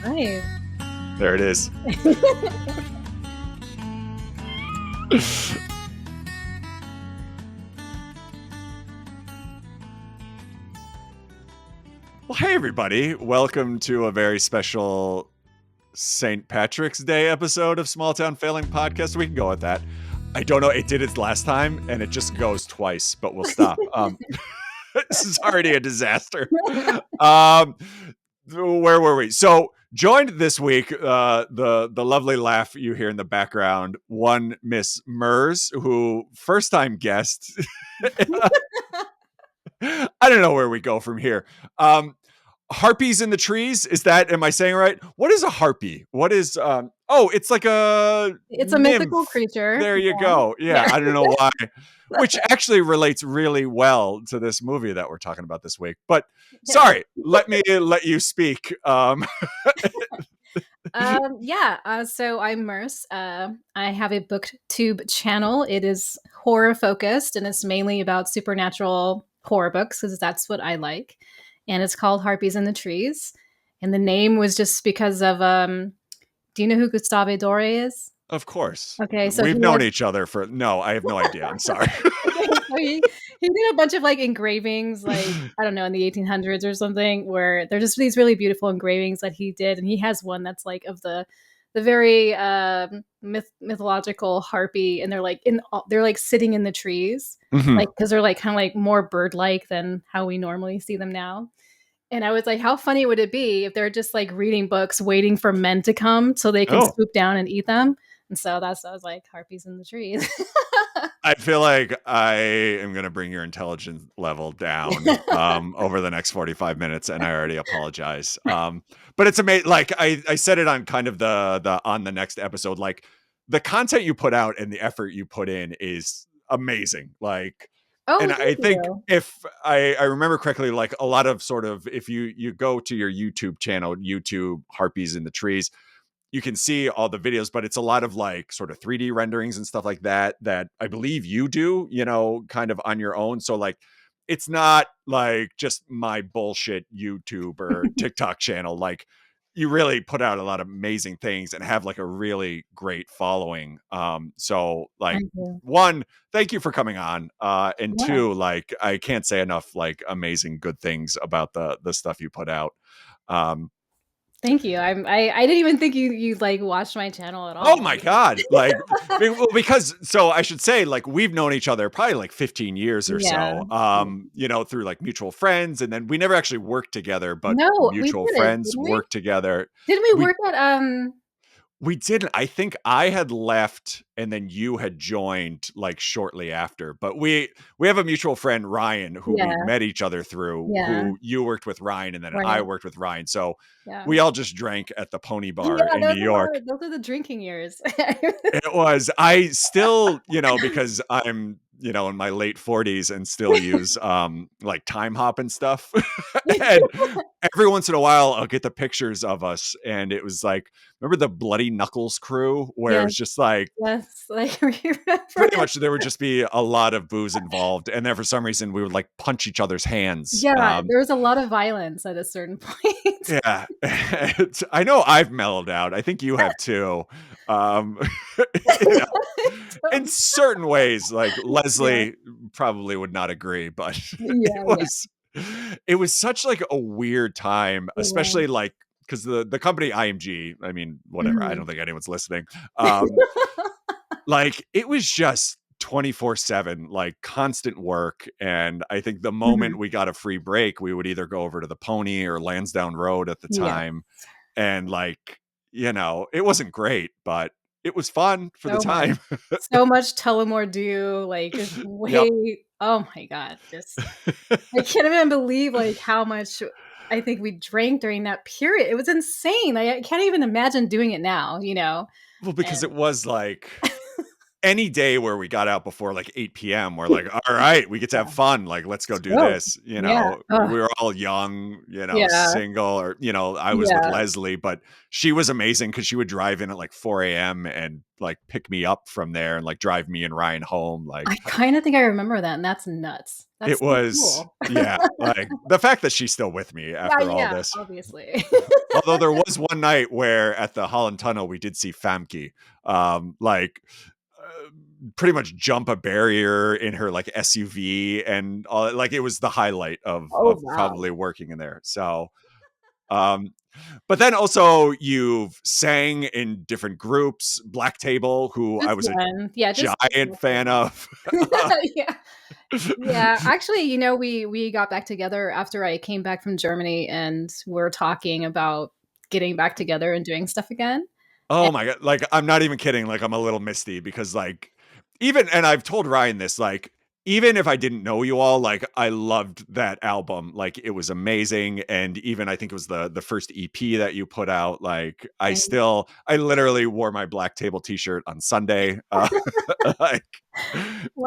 Nice. There it is. Well, hey, everybody. Welcome to a very special St. Patrick's Day episode of Small Town Failing Podcast. We can go with that. I don't know. It did it last time, and it just goes twice, but we'll stop. This is already a disaster. Where were we? So joined this week, the lovely laugh you hear in the background, one Miss Mers, who first-time guest. I don't know where we go from here. Harpies in the trees. Am I saying right? What is a harpy? What is, it's like it's a nymph. mythical creature. There you go. Yeah. I don't know why, which actually relates really well to this movie that we're talking about this week, but sorry, let you speak. So I'm Merce. I have a booktube channel. It is horror focused and it's mainly about supernatural horror books because that's what I like. And it's called Harpies in the Trees. And the name was just because of, do you know who Gustave Doré is? Of course. Okay. So we've known each other I have no idea. I'm sorry. So he did a bunch of like engravings, like, I don't know, in the 1800s or something, where they're just these really beautiful engravings that he did. And he has one that's like of the very mythological harpy. And they're like sitting in the trees, like, because they're like kind of like more bird-like than how we normally see them now. And I was like, how funny would it be if they're just like reading books, waiting for men to come so they can swoop down and eat them? And so I was like, Harpies in the trees. I feel like I am going to bring your intelligence level down over the next 45 minutes, and I already apologize. But it's amazing. Like I said it on kind of the on the next episode, like the content you put out and the effort you put in is amazing. Like, and I think if I remember correctly, like a lot of sort of, if you go to your YouTube channel, YouTube Harpies in the Trees, you can see all the videos, but it's a lot of like sort of 3D renderings and stuff like that I believe you do, kind of on your own. So like, it's not like just my bullshit YouTube or TikTok channel. Like you really put out a lot of amazing things and have like a really great following. So like, one, thank you for coming on. And two, like, I can't say enough like amazing good things about the stuff you put out. Thank you. I didn't even think you like watched my channel at all. Oh my God. Like, because I should say, like, we've known each other probably like 15 years or so, through like mutual friends. And then we never actually worked together, but mutual friends worked together. Didn't we work at, We didn't. I think I had left and then you had joined like shortly after. But we have a mutual friend, Ryan, who we met each other through, who you worked with Ryan and then I worked with Ryan. So we all just drank at the Pony Bar in New York. Those are the drinking years. It was. I still, because I'm, in my late 40s and still use like time hop and stuff. And every once in a while I'll get the pictures of us and it was like, remember the Bloody Knuckles crew where it was just like, pretty much there would just be a lot of booze involved. And then for some reason we would like punch each other's hands. Yeah, there was a lot of violence at a certain point. Yeah. I know I've mellowed out. I think you have too. In certain ways, like Leslie probably would not agree, but it was such like a weird time, especially like, because the company IMG, I mean, whatever, I don't think anyone's listening. Like it was just 24/7, like constant work. And I think the moment we got a free break, we would either go over to the Pony or Lansdowne Road at the time. And like, it wasn't great, but it was fun for the time. So much Tullamore Dew, like just way. Oh my God. I can't even believe like how much I think we drank during that period. It was insane. I can't even imagine doing it now, Well, because it was like, any day where we got out before like 8 p.m., we're like, all right, we get to have Yeah. fun. Like, let's go Let's do go. this. Yeah. Ugh. We were all young, Yeah. single, or, I was with Yeah. Leslie, but she was amazing because she would drive in at like 4 a.m. and like pick me up from there and like drive me and Ryan home. Like, I kinda think I remember that, and that's nuts. it That's so was, cool. yeah, like the fact that she's still with me Yeah, after all yeah, this. obviously. Although there was one night where at the Holland Tunnel we did see Famke, like pretty much jump a barrier in her like SUV and all. Like it was the highlight Oh, of wow. probably working in there. So, um, but then also you've sang in different groups. Black Table, who I Just was a one. Yeah, just giant Black fan Table. of. Yeah. Yeah, actually, we got back together after I came back from Germany, and we're talking about getting back together and doing stuff again. Oh And my god, like, I'm not even kidding, like, I'm a little misty because, like, even and I've told Ryan this, like, even if I didn't know you all, like, I loved that album, like, it was amazing, and even I think it was the first EP that you put out, like, I literally wore my Black Table t-shirt on Sunday, like,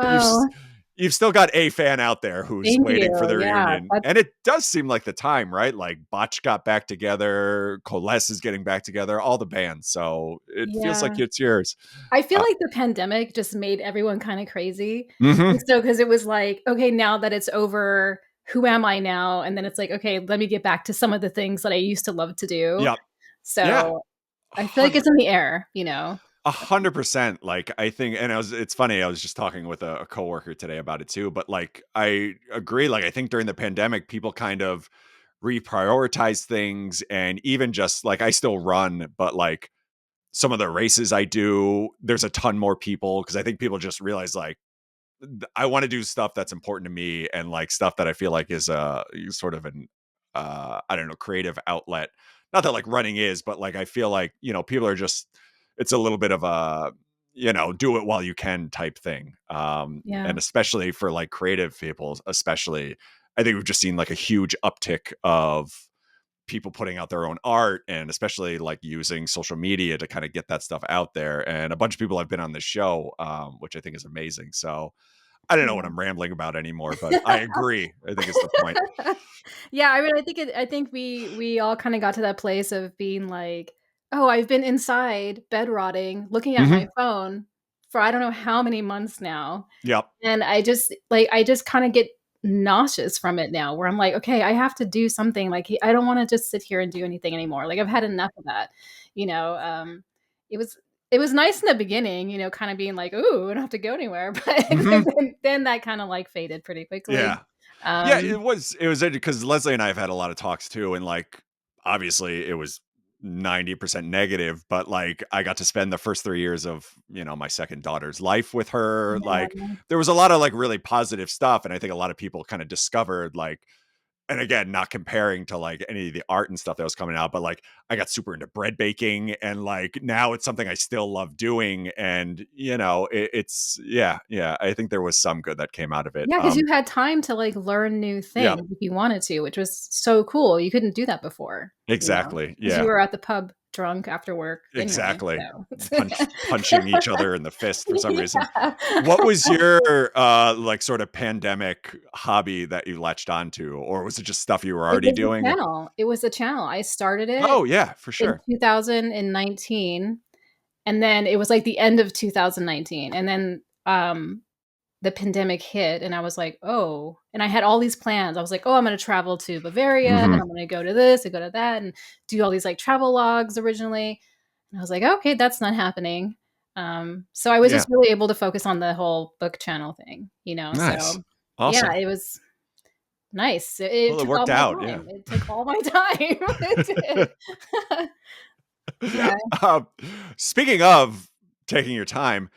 you've s wow, you've still got a fan out there who's thank waiting for you. the Yeah, reunion, that's and it does seem like the time, right? Like, Botch got back together, Coalesce is getting back together, all the bands, so it feels like yeah. it's yours. I feel Uh like the pandemic just made everyone kinda crazy. And Mhm. so, because it was like, "Okay, now that it's over, who am I now?" And then it's like, "Okay, let me get back to some of the things that I used to love to do." Yep. Yeah. So, I feel like 100 it's in the air, you know? 100%. Like, I think and it's funny, I was just talking with a coworker today about it too, but, like, I agree, like, I think during the pandemic, people kind of reprioritize things and even just like, I still run, but, like, some of the races I do, there's a ton more people because I think people just realize, like, I want to do stuff that's important to me and like stuff that I feel like is sort of an I don't know, creative outlet. Not that like running is, but like I feel like, people are just it's a little bit of a do it while you can type thing. Yeah, And especially for like creative people, especially I think we've just seen like a huge uptick of people putting out their own art and especially like using social media to kind of get that stuff out there. And a bunch of people have been on this show, which I think is amazing. So I don't know what yeah. I'm rambling about anymore, but I agree. I think it's the point. Yeah, I mean, I think we all kinda got to that place of being like, "Oh, I've been inside, bed rotting, looking at my Mhm. phone for I don't know how many months now." Yep. And I just kinda get nauseous from it now where I'm like, "Okay, I have to do something, like, I don't wanna just sit here and do anything anymore." Like, I've had enough of that, you know, it was it was nice in the beginning, kinda being like, "Ooh, I don't have to go anywhere," but Mhm. then that kinda, like, faded pretty quickly. Yeah. Yeah, Um it was because Leslie and I have had a lot of talks too, and like obviously it was 90% negative, but like I got to spend the first 3 years of my second daughter's life with her. Like Yeah. there was a lot of like really positive stuff, and I think a lot of people kind of discovered like and again, not comparing to like any of the art and stuff that was coming out, but like I got super into bread baking and like now it's something I still love doing. And it's yeah. I think there was some good that came out of it. Yeah, because you had time to, like, learn new Yeah, things if you wanted to, which was so cool. You couldn't do that before, exactly. because you Yeah, were at the pub drunk after work anyway, exactly. so Punching each other in the fist for some reason. Yeah. What was your like sort of pandemic hobby that you latched onto, or was it just stuff you were It already was the doing? channel. It was the channel. I started it Oh yeah, for in sure. 2019, and then it was, like, the end of 2019, and then, the pandemic hit, and I was like, "Oh," and I had all these plans. I was like, "Oh, I'm gonna travel to Bavaria, then Hmm. I'm gonna go to this and go to that," and do all these, like, travel logs originally, and I was like, "Okay, that's not happening." So I was Yeah, just really able to focus on the whole book channel thing, nice, so yeah, awesome. it was nice. It Well, it took all worked my out. Yeah. time. It took all my time. It did. Yeah. Um, speaking of taking your time,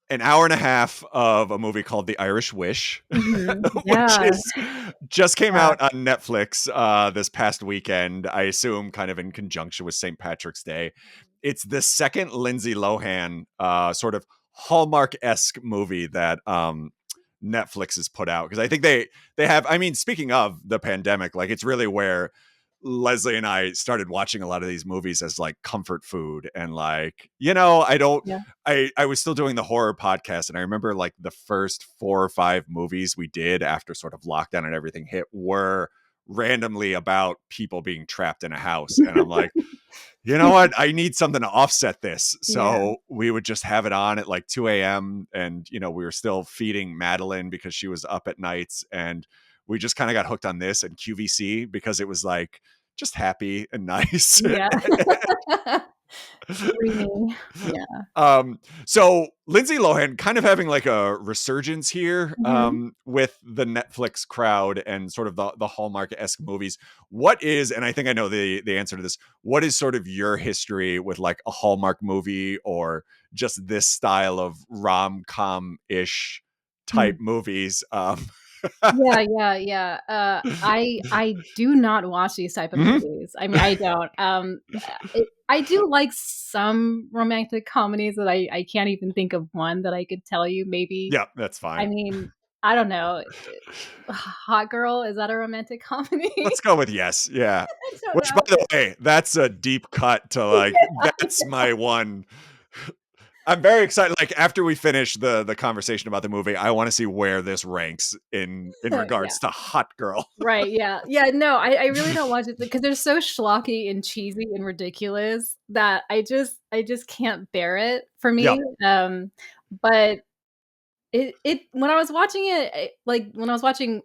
an hour and a half of a movie called The Irish Wish, Mhm. which Yeah, is just came yeah. out on Netflix this past weekend, I assume kind of in conjunction with St. Patrick's Day. It's the second Lindsay Lohan sort of Hallmark-esque movie that Netflix has put out because I think they have I mean speaking of the pandemic, like it's really where Leslie and I started watching a lot of these movies as like comfort food. And like, you know, I don't, Yeah. I was still doing the horror podcast. And I remember like the first 4 or 5 movies we did after sort of lockdown and everything hit were randomly about people being trapped in a house. And I'm like, you know what? I need something to offset this. Yeah. So we would just have it on at like 2 a.m. And, you know, we were still feeding Madeline because she was up at nights. And we just kind of got hooked on this and QVC because it was like just happy and nice. Yeah. Dreamy. Yeah. So Lindsay Lohan kind of having like a resurgence here Mhm. with the Netflix crowd and sort of the Hallmark-esque movies. What is, and I think I know the answer to this, what is sort of your history with like a Hallmark movie or just this style of rom-com-ish type Mm. movies? Yeah, yeah, yeah. I do not watch these type of Mhm. movies. I mean, I don't. I do like some romantic comedies that I can't even think of one that I could tell you. Maybe, Yeah, that's I fine. mean, I don't know. Hot Girl, is that a romantic comedy? Let's go with yes. Yeah. I don't Which, by know. the way, that's a deep cut to like, that's my one. I'm very excited. Like after we finish the conversation about the movie, I want to see where this ranks in Yeah. regards to Hot Girl. Right, yeah. Yeah, no, I really don't watch it because they're so schlocky and cheesy and ridiculous that I just can't bear it for Yep. me. But it when I was watching it, like, when I was watching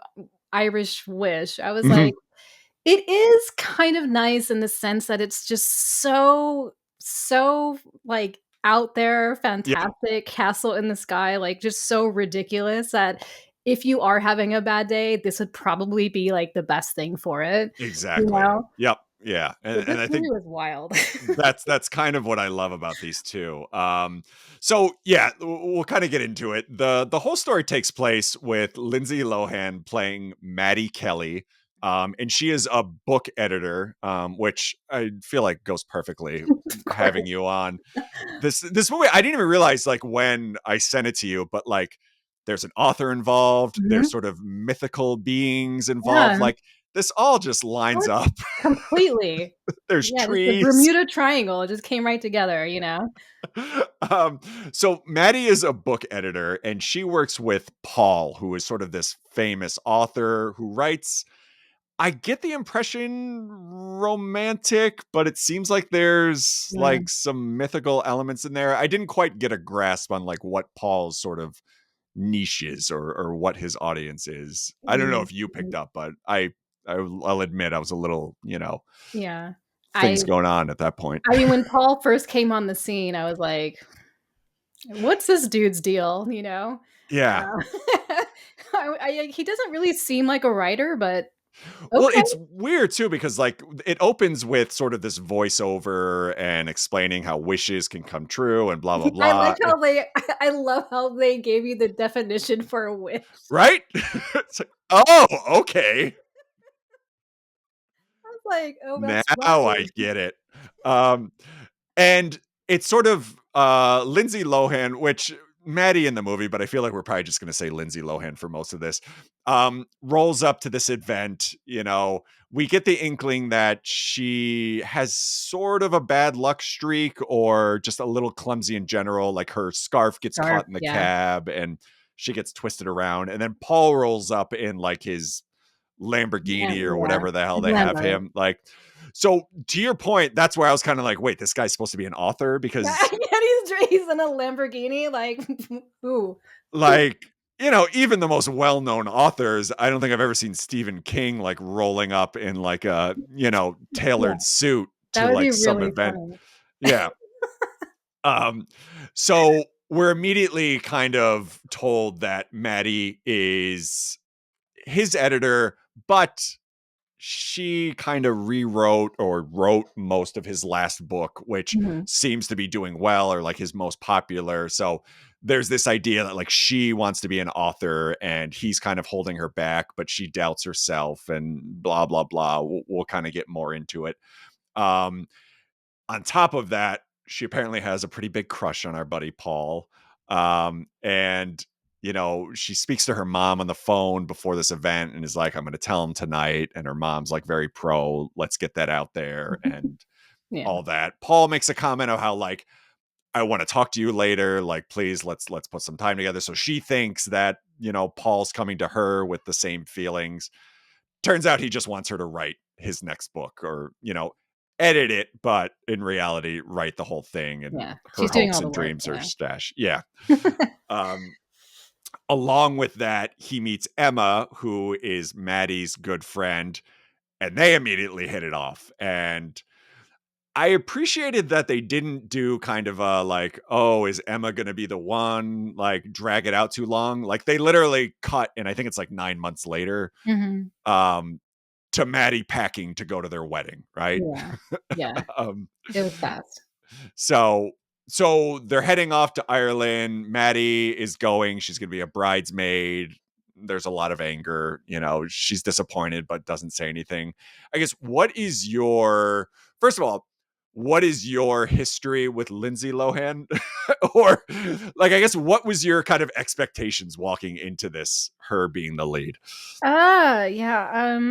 Irish Wish, I was Mhm. like, it is kind of nice in the sense that it's just so, like, out there, Yep. fantastic, castle in the sky, like, just so ridiculous that if you are having a bad day, this would probably be, like, the best thing for it, you Exactly. know? Yep. Yeah. But And this I think movie was wild. that's kind of what I love about these two. So yeah, we'll kind of get into it. The whole story takes place with Lindsay Lohan playing Maddie Kelly. And she is a book editor, which I feel like goes perfectly Of having course. you on. This movie, I didn't even realize like when I sent it to you, but like there's an author involved, there's Mhm. sort of mythical beings involved. Yeah. Like this all just Oh, lines it's up. completely. There's Yeah, just the trees. Bermuda Triangle, it just came right together, you know? um, so Maddie is a book editor and she works with Paul, who is sort of this famous author who writes, I get the impression romantic, but it seems like there's Mm, like some mythical elements in there. I didn't quite get a grasp on like what Paul's sort of niche is or what his audience is. I don't know mm, if you picked mm, up, but I'll admit I was a little, you know, yeah. I things going on at that point. I mean, when Paul first came on the scene, I was like, "What's this dude's deal?" You know? Yeah. Uh, he doesn't really seem like a writer, but Well, okay. it's weird too because like it opens with sort of this voiceover and explaining how wishes can come true and blah blah I blah. like how they I love how they gave you the definition for a wish. Right? It's like, oh, okay. I was like, "Oh, Now that's I right." get it. Um, and it's sort of Lindsay Lohan, which Maddie in the movie, but I feel like we're probably just going to say Lindsay Lohan for most of this. Rolls up to this event. You know, we get the inkling that she has sort of a bad luck streak or just a little clumsy in general. Like her scarf gets Scarf, caught in the yeah. cab and she gets twisted around. And then Paul rolls up in like his Lamborghini or Yeah, whatever the hell his they have Lambo. him. Like, so to your point, that's where I was kind of like, wait, this guy's supposed to be an author Yeah, because, and he's in a Lamborghini, like, who? like, you know, even the most well-known authors, I don't think I've ever seen Stephen King like rolling up in like a, you know, Yeah, tailored suit that to would be like some really event. funny. Yeah. Um, so we're immediately kind of told that Maddie is his editor, but she kind of rewrote or wrote most of his last book, which Mhm. seems to be doing well or like his most popular. So there's this idea that like she wants to be an author and he's kind of holding her back, but she doubts herself and blah, blah, blah. We'll kind of get more into it. Um, on top of that, she apparently has a pretty big crush on our buddy Paul. And she speaks to her mom on the phone before this event and is like, I'm going to tell him tonight. And her mom's like very pro, let's get that out there and Yeah. all that. Paul makes a comment of how like, I want to talk to you later. Like, please, let's put some time together. So she thinks that, Paul's coming to her with the same feelings. Turns out he just wants her to write his next book or, edit it, but in reality, write the whole thing. And Yeah. her She's doing hopes all the and work, dreams are yeah. stashed. Yeah. Um, Along with that, he meets Emma, who is Maddie's good friend, and they immediately hit it off. And I appreciated that they didn't do kind of a like, oh, is Emma going to be the one, like drag it out too long? Like they literally cut, and I think it's like 9 months later, Mhm. um, to Maddie packing to go to their wedding, right? Yeah. Yeah. um, It was fast. so so they're heading off to Ireland. Maddie is going. She's going to be a bridesmaid. There's a lot of anger. She's disappointed, but doesn't say anything. I guess, first of all, what is your history with Lindsay Lohan? Or, like, I guess, what was your kind of expectations walking into this, her being the lead? Yeah,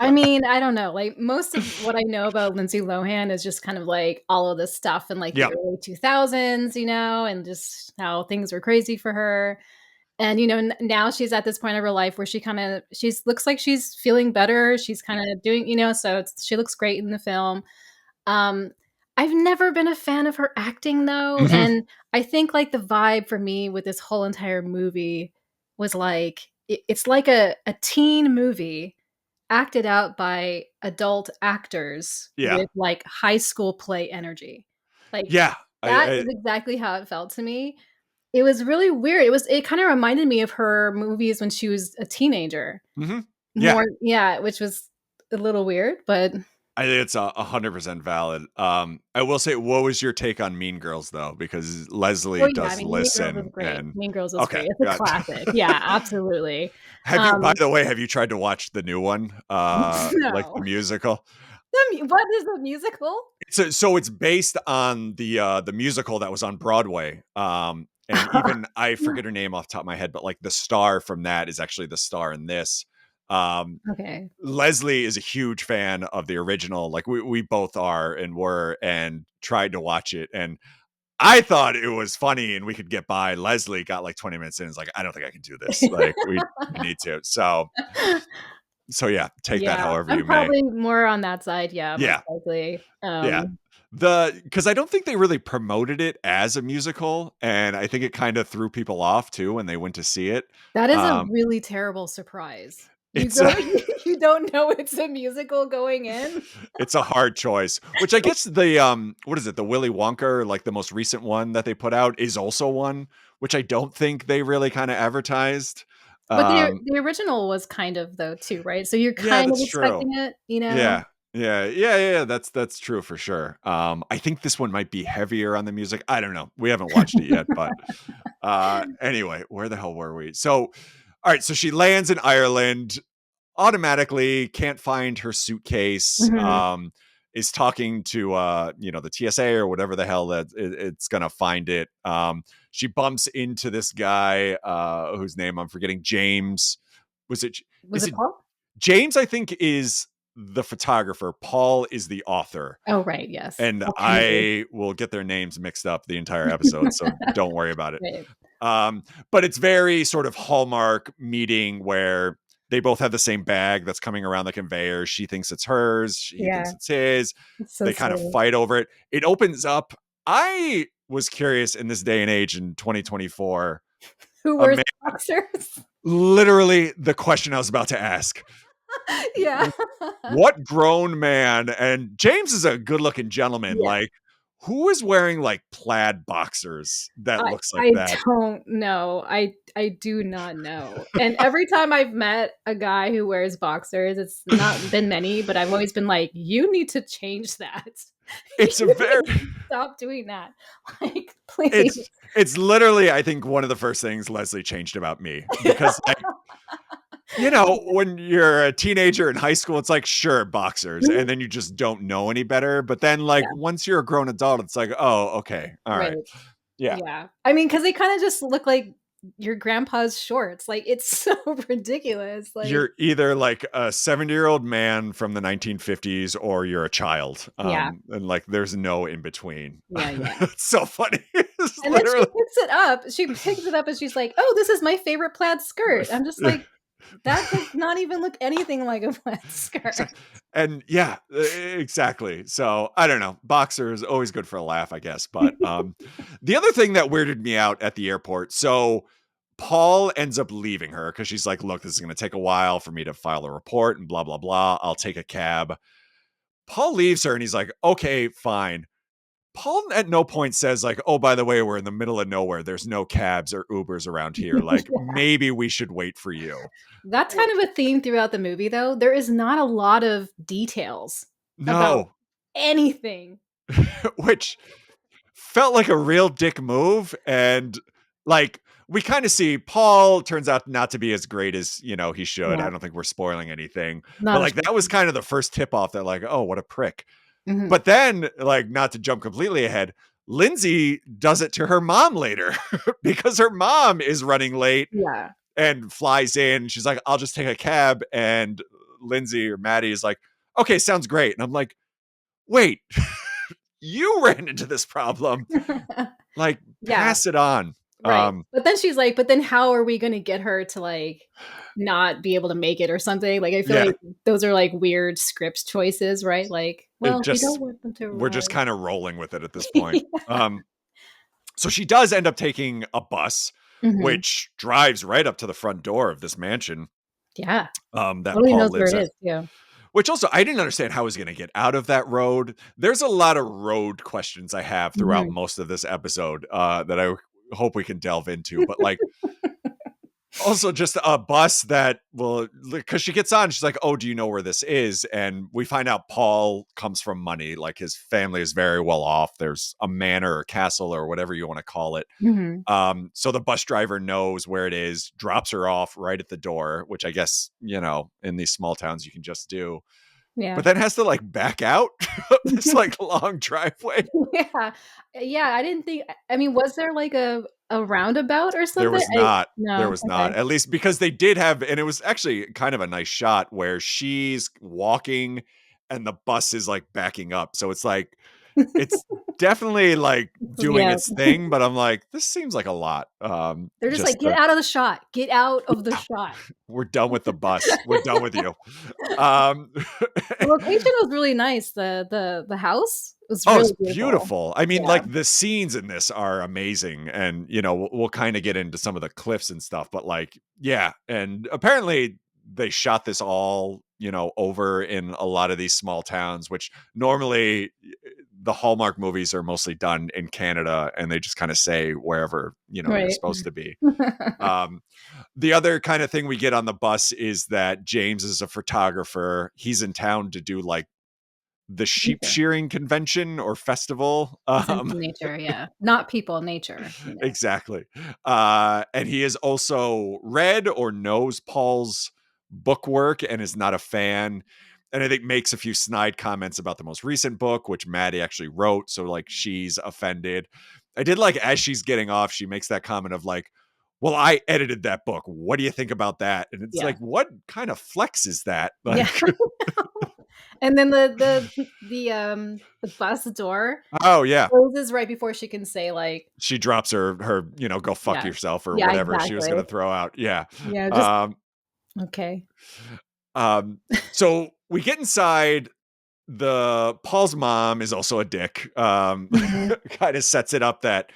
I mean, I don't know, like, most of what I know about Lindsay Lohan is just kind of, like, all of this stuff in, like, the Yep. early 2000s, and just how things were crazy for her, and, now she's at this point of her life where she's looks like she's feeling better, she's kinda doing so she looks great in the film. Um, I've never been a fan of her acting, though, Mhm. and I think, like, the vibe for me with this whole entire movie was, like, it's like a teen movie acted out by adult actors Yeah. with, like, high school play energy. Like, Yeah. that I is exactly how it felt to me. It was really weird. It kinda reminded me of her movies when she was a teenager. Mhm. Yeah. More yeah, which was a little weird, but I think it's 100% valid. I will say, what was your take on Mean Girls though? Because oh, Leslie yeah, I does mean, Mean Girls is listen, great. and Mean Girls is okay, great. It's a yeah. classic. Yeah, absolutely. By Um, the way, have you tried to watch the new one? Like no. the musical? What is a musical? So it's based on the musical that was on Broadway. And even I forget her name off the top of my head, but like the star from that is actually the star in this. Um, Okay. Leslie is a huge fan of the original. Like we both are and were, and tried to watch it. And I thought it was funny and we could get by. Leslie got like 20 minutes in and is like, I don't think I can do this. Like we need to. So yeah, take that Yeah, however I'm you may. probably more on that side, yeah, most Yeah. likely. Yeah. Because I don't think they really promoted it as a musical. And I think it kind of threw people off too when they went to see it. That is a Um, really terrible surprise. You it's go you don't know it's a musical going in? it's a hard choice, which I guess what is it? The Willy Wonka, like the most recent one that they put out, is also one which I don't think they really kind of advertised. But the Um, the original was kind of though too, right? So you're yeah, kind of that's true. expecting it, you know? Yeah. Yeah. That's true for sure. I think this one might be heavier on the music. I don't know. We haven't watched it yet, but anyway, where the hell were we? So, all right. So she lands in Ireland, automatically can't find her suitcase. Mhm. Is talking to the TSA or whatever the hell that it's gonna find it. She bumps into this guy whose name I'm forgetting. James. Was it? Was Is it it Paul? James? I think is the photographer. Paul is the author. Oh, right, yes. And Paul Kennedy. I will get their names mixed up the entire episode, so don't worry about it. Right. But it's very sort of Hallmark meeting where they both have the same bag that's coming around the conveyor. She thinks it's hers. He thinks Yeah, it's his. it's so They kind of sweet. fight over it. It opens up. I was curious in this day and age in 2024, Who a wears man, boxers? literally the question I was about to ask. Yeah. What grown man, and James is a good looking gentleman, Yeah. like who is wearing like plaid boxers that I looks like I that? don't know. I do not know. And every time I've met a guy who wears boxers, it's not been many, but I've always been like, "You need to change that. It's a You very need to stop doing that. Like, please." it's literally, I think, one of the first things Leslie changed about me because, like, when you're a teenager in high school, it's like, sure, boxers, Mhm. and then you just don't know any better. But then, like, Yeah, once you're a grown adult, it's like, oh, okay, all right. right. Yeah. Yeah. I mean, because they kinda just look like your grandpa's shorts, like, it's so ridiculous, like You're either like a 70-year-old man from the 1950s or you're a child. yeah. And like there's no in between. Yeah, yeah. It's so funny. It's And then literally she picks it up and she's like, "Oh, this is my favorite plaid skirt." I'm just like, "That does not even look anything like a plaid skirt." And yeah, exactly. So I don't know. Boxer is always good for a laugh, I guess. But the other thing that weirded me out at the airport. So Paul ends up leaving her because she's like, look, this is going to take a while for me to file a report and blah, blah, blah. I'll take a cab. Paul leaves her and he's like, okay, fine. Paul at no point says, like, oh, by the way, we're in the middle of nowhere. There's no cabs or Ubers around here. Like, maybe we should wait for you. That's kind of a theme throughout the movie, though. There is not a lot of details about No, anything. which felt like a real dick move. And like, we kind of see Paul turns out not to be as great as, he should. Yeah, I don't think we're spoiling anything, but not a like, that was kind of the first tip off that, like, oh, what a prick. mhm. But then, like, not to jump completely ahead, Lindsay does it to her mom later because her mom is running late Yeah. and flies in. She's like, I'll just take a cab. And Lindsay or Maddie is like, okay, sounds great. And I'm like, wait, you ran into this problem. Like, Yeah, pass it on. right. But then she's like, "But then how are we gonna get her to, like, not be able to make it or something?" Like, I feel Yeah, like those are, like, weird script choices, right? Like, it "Well, we don't just, want them to we're just arrive." kind of rolling with it at this point. So she does end up taking a bus, Mhm. which drives right up to the front door of this mansion Yeah. that Totally Paul knows where lives it at. is, too. Which also, I didn't understand how he's going to get out of that road. There's a lot of road questions I have throughout Mhm. most of this episode that I hope we can delve into. But like, also just a bus that will, because she gets on, she's like, oh, do you know where this is? And we find out Paul comes from money. Like his family is very well off. There's a manor or castle or whatever you want to call it. Mhm. So the bus driver knows where it is, drops her off right at the door, which I guess, in these small towns you can just do, but Yeah. then has to like back out this like long driveway. Yeah. Yeah, I didn't think I mean, was there, like, a roundabout or There something? was I not. There no, was not. okay. At least because they did have, and it was actually kind of a nice shot where she's walking and the bus is like backing up. So it's like, it's definitely like doing Yeah. its thing, but I'm like, this seems like a lot. They're just like, Just "Get out of the shot. Get out of the shot." we're done with the bus. We're done with you. Um, The location was really nice. The house was Oh, it's really beautiful. beautiful. I mean, Yeah. like the scenes in this are amazing, and we'll kind of get into some of the cliffs and stuff, but like, yeah, and apparently they shot this all over in a lot of these small towns, which normally the Hallmark movies are mostly done in Canada, and they just kind of say wherever you're Right. supposed to be. Um, the other kind of thing we get on the bus is that James is a photographer. He's in town to do like the sheep Nature. shearing convention or festival. Essentially nature, yeah. Not people, nature, you know. Exactly. And he has also read or knows Paul's book work and is not a fan. And I think makes a few snide comments about the most recent book, which Maddie actually wrote. So like she's offended. I did like as she's getting off, she makes that comment of like, well, I edited that book. What do you think about that? And it's Yeah. like, what kind of flex is that? Yeah. Like, And then the bus door oh yeah. closes right before she can say, like She drops her, go fuck yeah. yourself or Yeah, whatever she was exactly. gonna throw out. Yeah. Yeah, just Um, okay. um, so we get inside. The Paul's mom is also a dick. Mhm. Kind of sets it up that,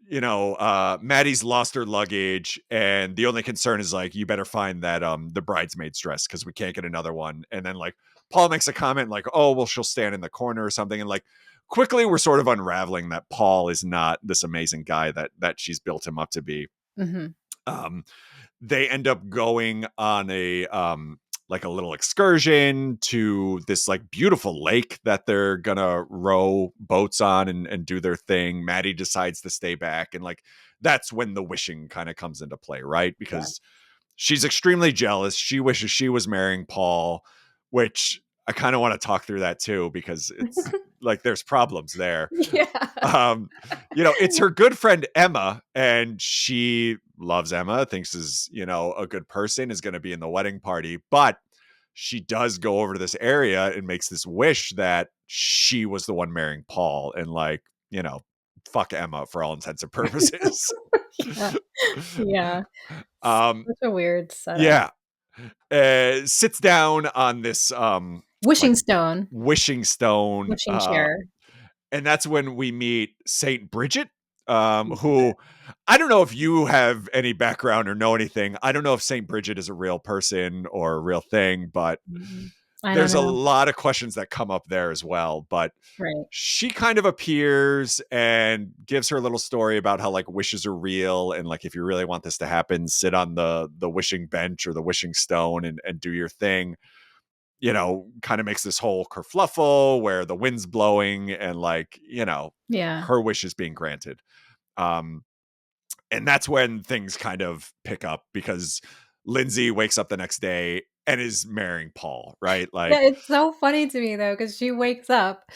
Maddie's lost her luggage, and the only concern is like, you better find that the bridesmaid's dress because we can't get another one. And then like Paul makes a comment like, oh, well, she'll stand in the corner or something. And like quickly we're sort of unraveling that Paul is not this amazing guy that she's built him up to be. Mhm. Um, they end up going on a like a little excursion to this like beautiful lake that they're gonna row boats on and do their thing. Maddie decides to stay back, and like that's when the wishing kind of comes into play, right? Yeah. Because she's extremely jealous. She wishes she was marrying Paul, which I kind of want to talk through that too, because it's like there's problems there. Yeah. Um, it's her good friend Emma, and she loves Emma, thinks is, a good person, is going to be in the wedding party, but she does go over to this area and makes this wish that she was the one marrying Paul, and fuck Emma for all intents and purposes. Yeah. Yeah. um, Such a weird setup. yeah, sits down on this like Wishing stone, wishing stone, wishing chair. and that's when we meet Saint Bridget, Yeah. who I don't know if you have any background or know anything. I don't know if Saint Bridget is a real person or a real thing, but Mhm. I don't there's a know. lot of questions that come up there as well. But Right. she kind of appears and gives her little story about how like wishes are real, and like if you really want this to happen, sit on the wishing bench or the wishing stone and do your thing. Kind of makes this whole kerfluffle where the wind's blowing and like, Yeah. her wish is being granted. Um, and that's when things kind of pick up, because Lindsay wakes up the next day and is marrying Paul, right? Yeah, Like, it's so funny to me though, because she wakes up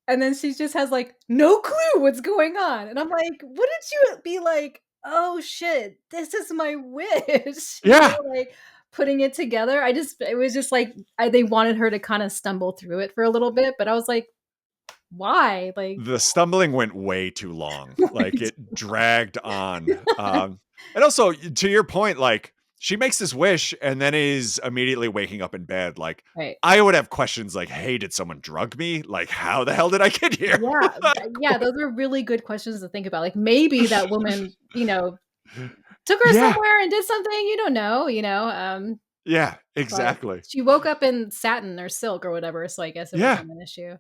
and then she just has like no clue what's going on. And I'm like, wouldn't you be like, oh shit, this is my wish? yeah, Like putting it together. It was just like they wanted her to kind of stumble through it for a little bit, but I was like, why? Like, the stumbling went way too long. Like right. it dragged on. And also to your point, like she makes this wish and then is immediately waking up in bed. Like Right. I would have questions like, hey, did someone drug me? Like, how the hell did I get here? Yeah, Like, yeah, those are really good questions to think about. Like maybe that woman, took her yeah, somewhere and did something, you don't know, yeah, but exactly. she woke up in satin or silk or whatever, so I guess it Yeah. wasn't an issue.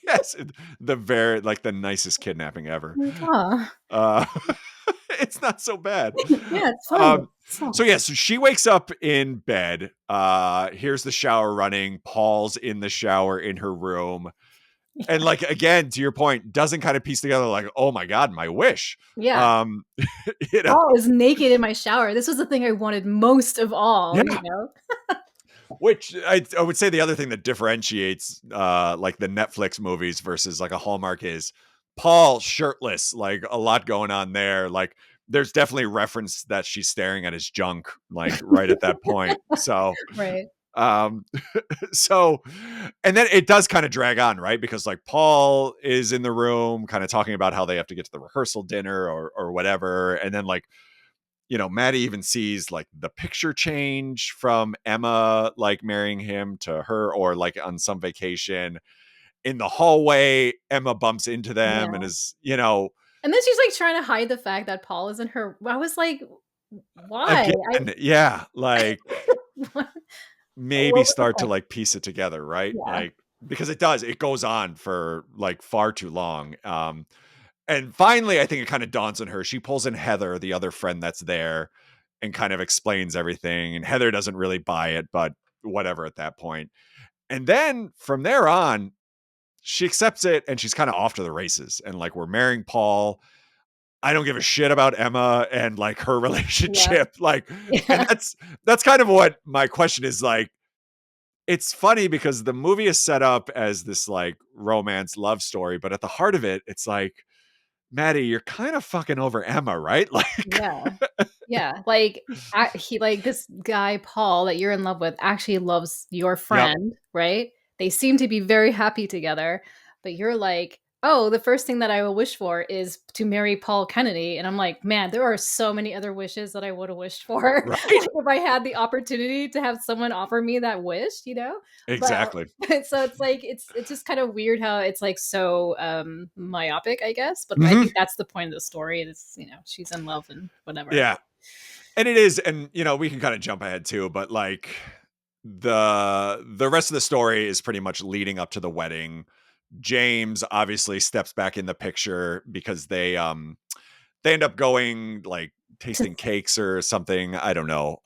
Yes. The very like the nicest kidnapping ever. Like, "Aw." Uh it's not so bad. Yeah, it's fine. Um, so yeah, so she wakes up in bed, here's the shower running, Paul's in the shower in her room. And like again, to your point, doesn't kind of piece together like, oh my God, my wish. Yeah. Um, you know, Paul is naked in my shower. This was the thing I wanted most of all, you yeah. know? Which I would say the other thing that differentiates like the Netflix movies versus like a Hallmark is Paul shirtless, like a lot going on there. Like there's definitely reference that she's staring at his junk, like right at that point. So Right. um so and then it does kind of drag on, right? Because like Paul is in the room kind of talking about how they have to get to the rehearsal dinner or whatever. And then like Maddie even sees like the picture change from Emma, like marrying him to her, or like on some vacation in the hallway. Emma bumps into them and Yeah. is, And then she's, like, trying to hide the fact that Paul is in her I was like, "Why?" again, I yeah, like what maybe was the start to point? like piece it together, right? Yeah. Like, because it goes on for like far too long. And finally, I think it kind of dawns on her. She pulls in Heather, the other friend that's there, and kind of explains everything. And Heather doesn't really buy it, but whatever at that point. And then from there on, she accepts it and she's kind of off to the races. And like, we're marrying Paul. I don't give a shit about Emma and like her Yeah. relationship. Like, and Yeah. that's kind of what my question is like. It's funny because the movie is set up as this like romance love story, but at the heart of it, it's like, Maddie, you're kind of fucking over Emma, right? Like, Yeah. Yeah, like, this guy, Paul, that you're in love with actually loves your yep, friend, right? They seem to be very happy together, but you're like, "Oh, the first thing that I will wish for is to marry Paul Kennedy," and I'm like, "Man, there are so many other wishes that I woulda wished for, right? like, if I had the opportunity to have someone offer me that wish," you know? But, Exactly. so it's like it's just kind of weird how it's, like, so, myopic, I guess, but I Hmm. think that's the point of the story is, she's in love and whatever. Yeah. And it is, and we can kind of jump ahead too, but like the rest of the story is pretty much leading up to the wedding. James obviously steps back in the picture because they end up going like tasting cakes or something, I don't know,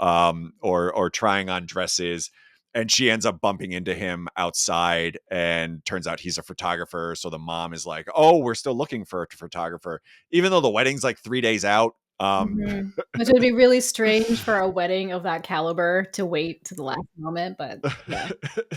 or trying on dresses, and she ends up bumping into him outside, and turns out he's a photographer. So the mom is like, oh, we're still looking for a photographer even though the wedding's like 3 days out. Mhm. Which would be really strange for a wedding of that caliber to wait to the last moment, but yeah.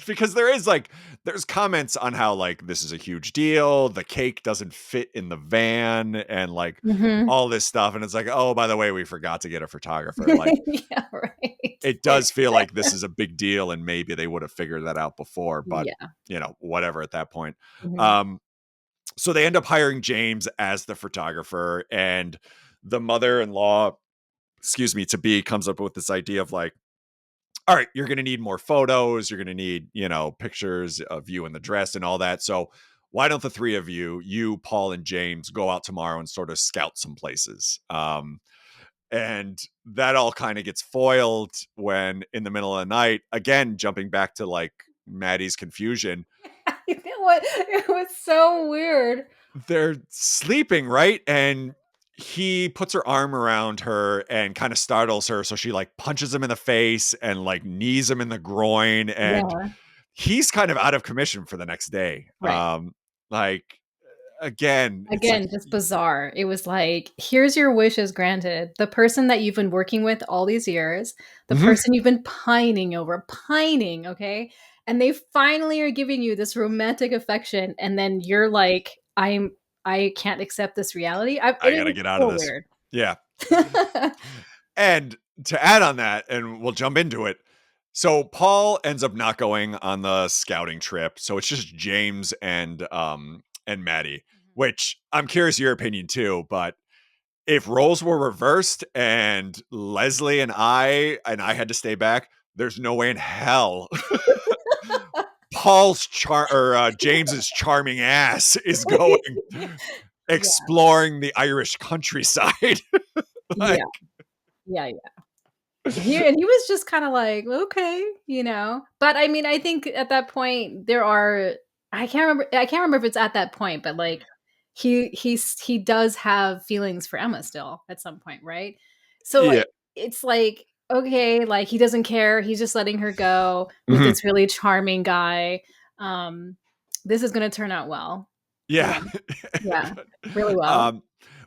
Because there is like there's comments on how like this is a huge deal, the cake doesn't fit in the van and like Mhm. all this stuff and it's like, "Oh, by the way, we forgot to get a photographer." Like Yeah, right. it does feel like this is a big deal and maybe they would have figured that out before, but Yeah. whatever at that point. Mhm. Um so they end up hiring James as the photographer and the mother-in-law, excuse me, to be comes up with this idea of like, all right, you're going to need more photos. You're going to need, pictures of you in the dress and all that. So why don't the three of you, Paul and James, go out tomorrow and sort of scout some places? And that all kind of gets foiled when in the middle of the night, again, jumping back to like Maddie's confusion, You know what? It was so weird. they're sleeping, right? And he puts her arm around her and kind of startles her. So she like punches him in the face and like knees him in the groin. And Yeah, he's kind of out of commission for the next day. right. Like again, it's like Again, just bizarre. It was like, "Here's your wishes granted." The person that you've been working with all these years, the mhm, person you've been pining, okay? And they finally are giving you this romantic affection, and then you're like, I can't accept this reality." I It gotta was get out of so this. weird. Yeah. And to add on that, and we'll jump into it. So Paul ends up not going on the scouting trip. So it's just James and Maddie, which I'm curious your opinion too, but if roles were reversed and Leslie and I had to stay back, there's no way in hell James's charming ass is going Yeah, exploring the Irish countryside. yeah, Like, yeah, yeah. And he was just kinda like, "Okay," you know? But, I mean, I think at that point, there are I can't remember if it's at that point, but, like, he does have feelings for Emma still at some point, right? So, yeah. it's like, okay, like, he doesn't care, he's just letting her go with Mhm. this really charming guy. Um, this is gonna turn out well, you Yeah. know? Yeah, really well. Um,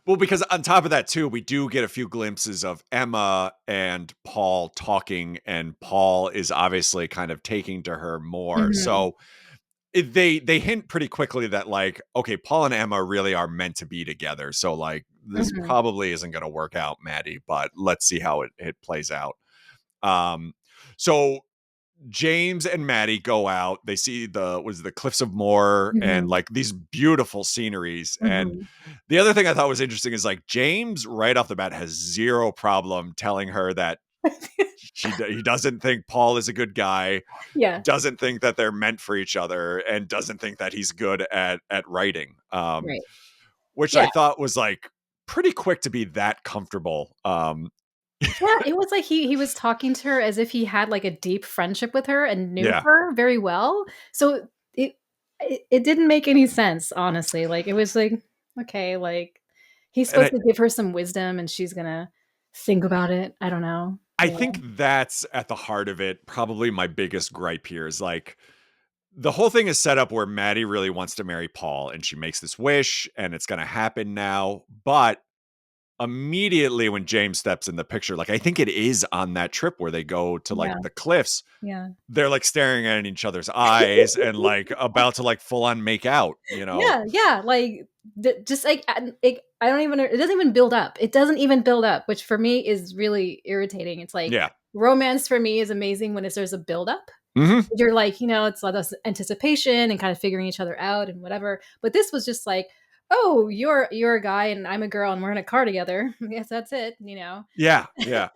well, because on top of that too, we do get a few glimpses of Emma and Paul talking, and Paul is obviously kind of taking to her more. Mhm, So they hint pretty quickly that like, okay, Paul and Emma really are meant to be together. So like, this mhm, probably isn't going to work out, Maddie. But let's see how it plays out. Um, so James and Maddie go out. They see the Cliffs of Moher and mhm, like these beautiful sceneries. And mhm. the other thing I thought was interesting is like James right off the bat has zero problem telling her that he doesn't think Paul is a good guy, Yeah, doesn't think that they're meant for each other, and doesn't think that he's good at writing. right. Which I Yeah. thought was like pretty quick to be that comfortable. Yeah, it was like he was talking to her as if he had, like, a deep friendship with her and knew Yeah, her very well. So it didn't make any sense, honestly. Like, it was like, okay, like, he's and supposed to give her some wisdom, and she's gonna think about it. I don't know. I Yeah. think that's at the heart of it. Probably my biggest gripe here is like the whole thing is set up where Maddie really wants to marry Paul and she makes this wish and it's going to happen now. But immediately when James steps in the picture, like I think it is on that trip where they go to like Yeah, the cliffs, yeah. they're like staring at each other's eyes and like about to like full on make out, you know? Yeah, yeah, like, just, like, I don't even it doesn't even build up. It doesn't even build up, which for me is really irritating. It's like, Yeah. romance for me is amazing when there's a build up. Hmm. You're like, it's all this anticipation and kind of figuring each other out and whatever. But this was just like, "Oh, you're a guy and I'm a girl and we're in a car together." I guess that's it. Yeah. Yeah.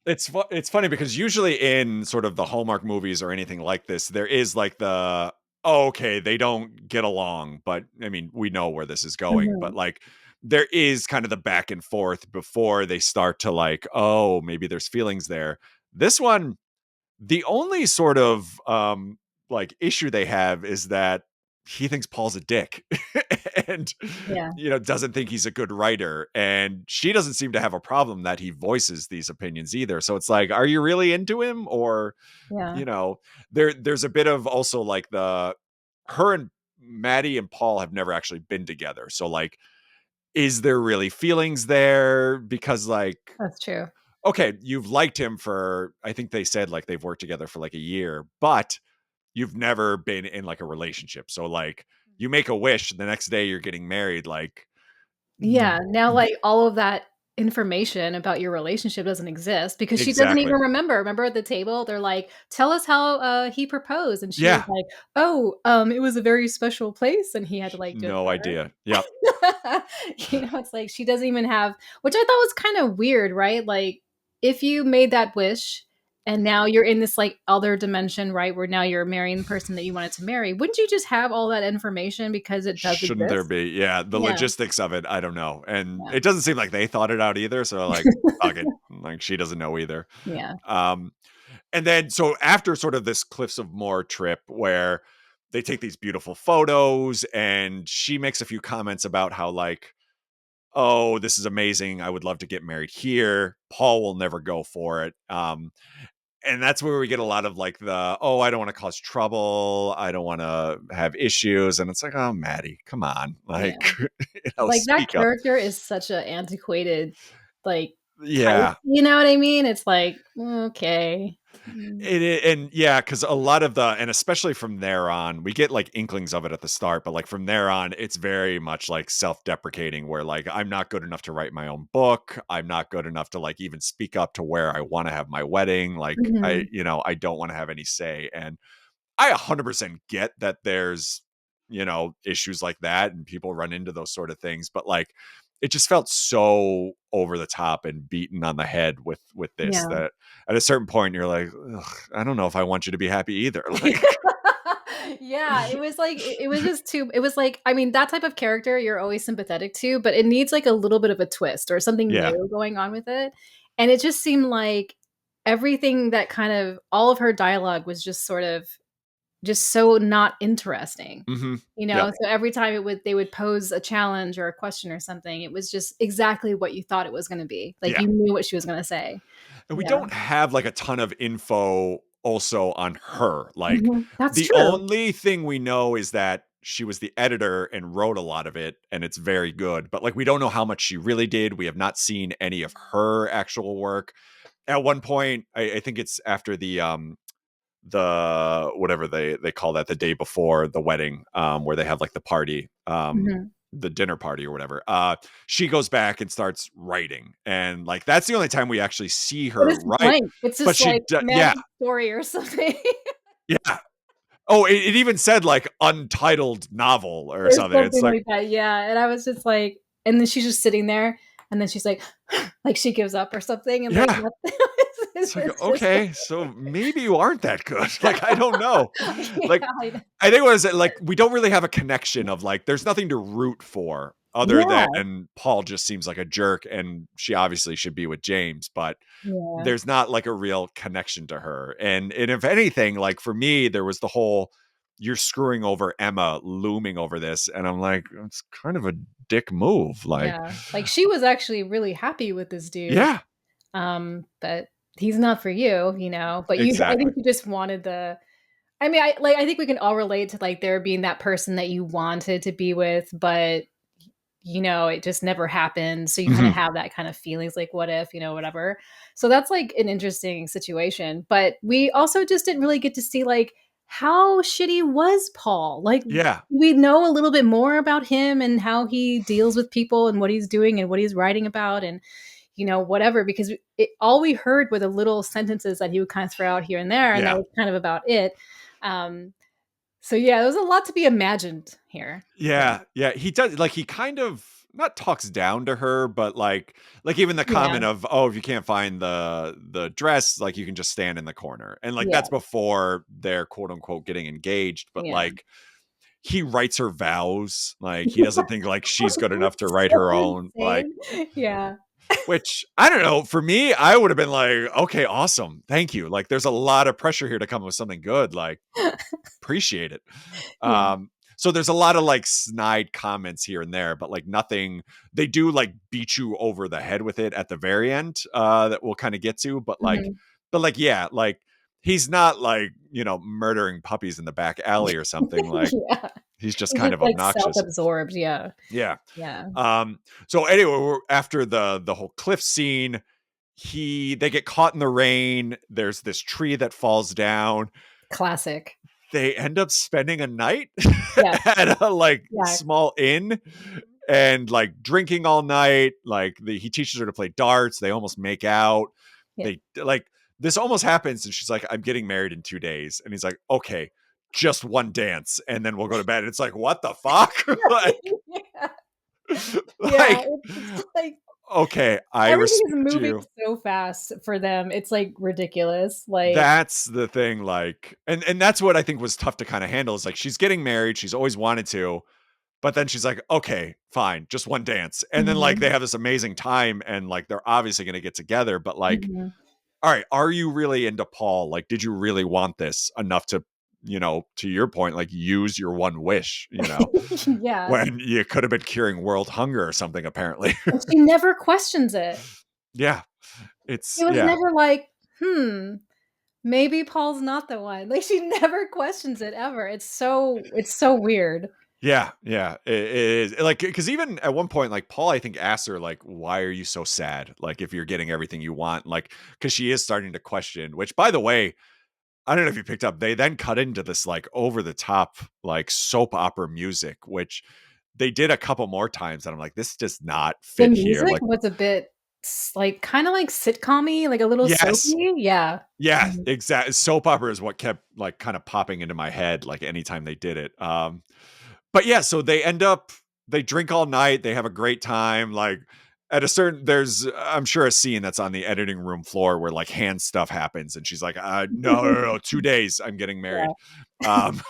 It's funny because usually in sort of the Hallmark movies or anything like this, there is like oh, okay, they don't get along, but I mean, we know where this is going, but Mhm. like there is kind of the back and forth before they start to like, oh, maybe there's feelings there. This one, the only sort of like issue they have is that he thinks Paul's a dick and Yeah, doesn't think he's a good writer and she doesn't seem to have a problem that he voices these opinions either. So it's like, are you really into him or yeah. you know, there's a bit of also like her and Maddie and Paul have never actually been together. So like is there really feelings there? Because like, That's true. okay, you've liked him for, I think they said like they've worked together for like a year, but you've never been in like a relationship. So like you make a wish, the next day you're getting married. Like, Yeah, now, like, all of that information about your relationship doesn't exist because she doesn't even exactly. remember. Remember at the table, they're like, "Tell us how, he proposed," and she was Yeah. like, "Oh, it was a very special place," and he had to, like, do it No for idea. Yep. her. It's like she doesn't even have, which I thought was kinda weird, right? Like, if you made that wish and now you're in this, like, other dimension, right, where now you're marrying the person that you wanted to marry, wouldn't you just have all that information because it does Shouldn't there exist? be? Yeah, the Yeah, logistics of it, I don't know, and yeah. it doesn't seem like they thought it out either, so, like, fuck it, like, she doesn't know either. Yeah. Um, and then so after sort of this Cliffs of Moher trip where they take these beautiful photos and she makes a few comments about how, like, "Oh, this is amazing, I would love to get married here." Paul will never go for it, and that's where we get a lot of like the, "Oh, I don't wanna cause trouble, I don't wanna have issues," and it's like, "Oh, Maddie, come on, Yeah. like, Like, that speak up." character is such a antiquated, like, type, Yeah. you know what I mean? It's like, "Okay." Mm. And yeah, because a lot of the, and especially from there on, we get like inklings of it at the start, but like from there on, it's very much like self-deprecating, where like I'm not good enough to write my own book. I'm not good enough to like even speak up to where I want to have my wedding. Like Mhm. I don't want to have any say. And I 100% get that there's, issues like that and people run into those sort of things, but like it just felt so over the top and beaten on the head with this, Yeah. that at a certain point you're like, "Ugh, I don't know if I want you to be happy either." Like, Yeah, it was like it was just too, it was like, I mean, that type of character you're always sympathetic to, but it needs, like, a little bit of a twist or something yeah. new going on with it, and it just seemed like everything that kind of all of her dialogue was just sort of just so not interesting, Hmm. you Yep. know? So every time they would pose a challenge or a question or something, it was just exactly what you thought it was gonna be. Like, Yeah. you knew what she was gonna say. And we Yeah. don't have like a ton of info also on her. Like Mhm. That's the true. only thing we know is that she was the editor and wrote a lot of it and it's very good. But like we don't know how much she really did. We have not seen any of her actual work. At one point, I think it's after the whatever they call that, the day before the wedding, where they have like the party, Mhm. the dinner party or whatever, she goes back and starts writing, and like that's the only time we actually see But her it's write. blank. It's But just like yeah, Maddie's story or something. yeah. Oh, it even said like untitled novel or Or something. It's something like, like that, yeah, and I was just like, and then she's just sitting there, and then she's like she gives up or something, and like, yeah. nothing. It's like, It's just okay, so maybe you aren't that good. Like, I don't know. yeah, Like, I think what is it, like, we don't really have a connection of like, there's nothing to root for other yeah, than Paul just seems like a jerk and she obviously should be with James, but yeah. there's not like a real connection to her. And if anything, like for me, there was the whole "you're screwing over Emma" looming over this. And I'm like, it's kind of a dick move. Like, Yeah, like, she was actually really happy with this dude, yeah, but he's not for you, you know, but you, I exactly. think you just wanted the, I mean, I think we can all relate to, like, there being that person that you wanted to be with, but, you know, it just never happened, so you kinda Mhm. have that kind of feelings, like, "What if?" You know, whatever. So that's, like, an interesting situation, but we also just didn't really get to see, like, how shitty was Paul? Like, Yeah. we know a little bit more about him and how he deals with people and what he's doing and what he's writing about and, you know, whatever, because all we heard were the little sentences that he would kind of throw out here and there, and that Yeah. was kind of about it. Um, so yeah, there's a lot to be imagined here. Yeah. Yeah, yeah, he does, like, he kind of not talks down to her, but, like, even the Yeah. comment of, "Oh, if you can't find the dress, like, you can just stand in the corner," and, like, Yeah. that's before they're, quote, unquote, "getting engaged," but, Yeah. like, he writes her vows, like, he doesn't think, like, she's good enough to write So her own, like, insane. Yeah. which, I don't know, for me, I would've been like, "Okay, awesome, thank you," like, there's a lot of pressure here to come up with something good, like, appreciate it. Yeah. So there's a lot of like snide comments here and there, but like nothing, they do like beat you over the head with it at the very end, that we'll kind of get to, Mhm. but like, yeah, like he's not like, murdering puppies in the back alley or something. Like Yeah. He's just He's kind just, of like, obnoxious. self-absorbed, yeah. Yeah. Yeah. So anyway, after the whole cliff scene, they get caught in the rain. There's this tree that falls down. Classic. They end up spending a night Yes. at a like Yeah. small inn and like drinking all night. Like he teaches her to play darts. They almost make out. Yeah. They like this almost happens, and she's like, "I'm getting married in 2 days," and he's like, "Okay, just one dance, and then we'll go to bed." And it's like, what the fuck? like, Yeah. Yeah, like, it's just, like, okay, I everything is respect moving you. so fast for them, it's, like, ridiculous, like That's the thing, like, and that's what I think was tough to kind of handle is like she's getting married, she's always wanted to, but then she's like, okay, fine, just one dance. And then like they Mhm, have this amazing time and like they're obviously gonna get together, but like, mhm. all right, are you really into Paul? Like, did you really want this enough to, to your point, like use your one wish, Yeah, when you could have been curing world hunger or something, apparently. and she never questions it. Yeah. It It's was yeah. never like, "Hmm, maybe Paul's not the one." Like, she never questions it ever. It's so weird. Yeah, yeah, it is like because even at one point, like Paul, I think asked her like, "Why are you so sad? Like, if you're getting everything you want, like, because she is starting to question." Which, by the way, I don't know if you picked up. They then cut into this like over the top like soap opera music, which they did a couple more times, and I'm like, this does not The fit here. music Like, was a bit like, kinda like sitcom-y, like a little yes, soapy? Yeah. yeah, Mhm, exactly. Soap opera is what kept like kind of popping into my head, like anytime they did it. But yeah, so they drink all night, they have a great time, like, at a certain there's, I'm sure, a scene that's on the editing room floor where, like, hand stuff happens, and she's like, no, no, no, 2 days, I'm getting married." yeah. Um,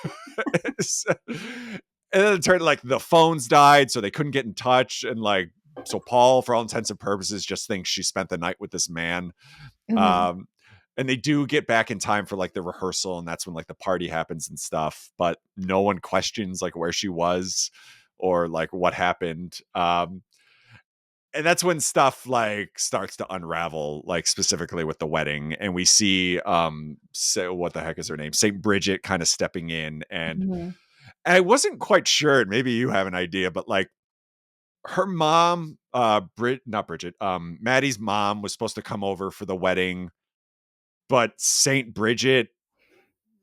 so and then it turned like, the phones died, so they couldn't get in touch, and, like, so Paul, for all intents and purposes, just thinks she spent the night with this man. Mhm. Um, and they do get back in time for like the rehearsal, and that's when like the party happens and stuff, but no one questions like where she was or like what happened. And that's when stuff like starts to unravel, like specifically with the wedding. And we see so what the heck is her name? Saint Bridget kind of stepping in. And Mhm. I wasn't quite sure, and maybe you have an idea, but like her mom, not Bridget, Maddie's mom was supposed to come over for the wedding, but Saint Bridget,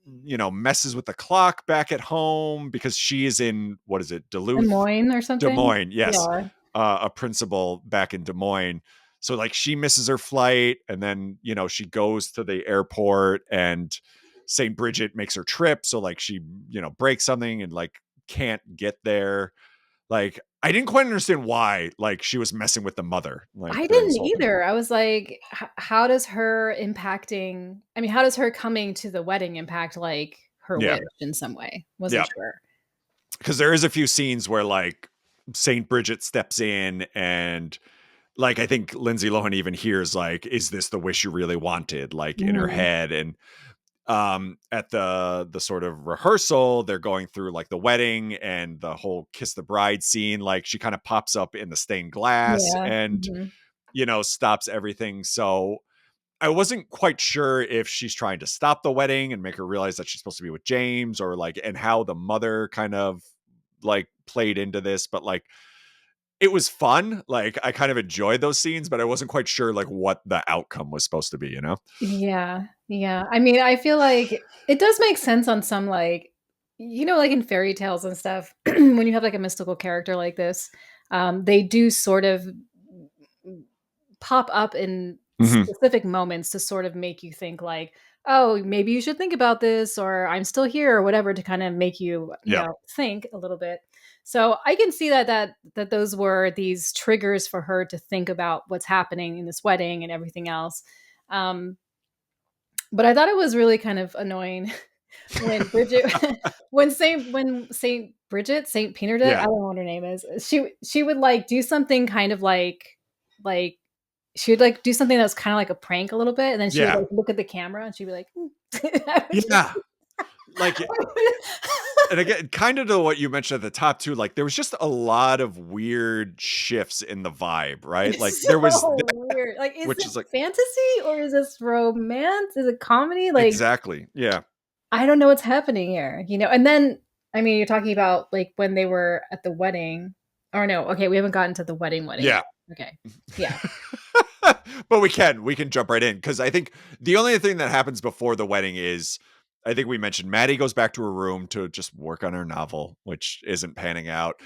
messes with the clock back at home because she is in, what is it, Des Duluth? Moines or Des something? Moines, yes. Yeah. A principal back in Des Moines. So like she misses her flight, and then, she goes to the airport, and St. Bridget makes her trip. So like she, breaks something and like can't get there. Like I didn't quite understand why like she was messing with the mother like I during this didn't whole thing. either. I was like, how does her impacting I mean, how does her coming to the wedding impact, like, her Yeah. wish in some way? Wasn't Yeah. sure. Because there is a few scenes where like Saint Bridget steps in, and like I think Lindsay Lohan even hears like, "Is this the wish you really wanted?" Like in her Mhm. head, and at the sort of rehearsal, they're going through like the wedding and the whole kiss the bride scene. Like she kind of pops up in the stained glass Yeah. and Mhm. stops everything. So I wasn't quite sure if she's trying to stop the wedding and make her realize that she's supposed to be with James, or like, and how the mother kind of like played into this, but like it was fun. Like I kind of enjoyed those scenes, but I wasn't quite sure like what the outcome was supposed to be, you know? Yeah, yeah. I mean, I feel like it does make sense on some, like like in fairy tales and stuff, when you have, like, a mystical character like this, they do sort of pop up in Hmm. specific moments to sort of make you think like, "Oh, maybe you should think about this," or "I'm still here," or whatever to kind of make you, Yep. think a little bit. So, I can see that those were these triggers for her to think about what's happening in this wedding and everything else. Um, but I thought it was really kind of annoying when Bridget when Saint Bridget, Saint Peanut, I Yeah. don't know what her name is. She would, like, do something kind of like she would, like, do something that's kinda like a prank a little bit, and then she would, Yeah. like, look at the camera, and she'd be like, "Mm." I would just Yeah. Like, and again, kind of to what you mentioned at the top too, like there was just a lot of weird shifts in the vibe, right? Like It's there was so that, weird. Like, is which this is like fantasy or is this romance? Is it comedy? Like, exactly. Yeah. I don't know what's happening here, and then I mean, you're talking about like when they were at the wedding. Or no, okay, we haven't gotten to the wedding Yeah. yet. Okay. Yeah. But we can jump right in because I think the only thing that happens before the wedding is I think we mentioned Maddie goes back to her room to just work on her novel, which isn't panning out.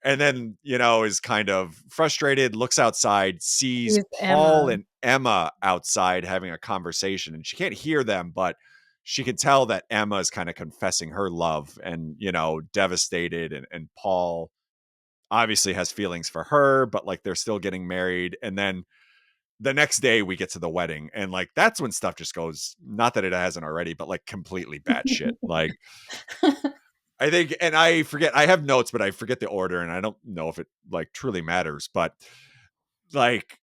And then, is kind of frustrated, looks outside, sees Here's Paul Emma. and Emma outside having a conversation, and she can't hear them, but she can tell that Emma is kind of confessing her love and, devastated. And Paul obviously has feelings for her, but like they're still getting married. And then the next day we get to the wedding, and like that's when stuff just goes, not that it hasn't already, but like completely batshit. Like I think, and I forget, I have notes, but I forget the order, and I don't know if it like truly matters, but like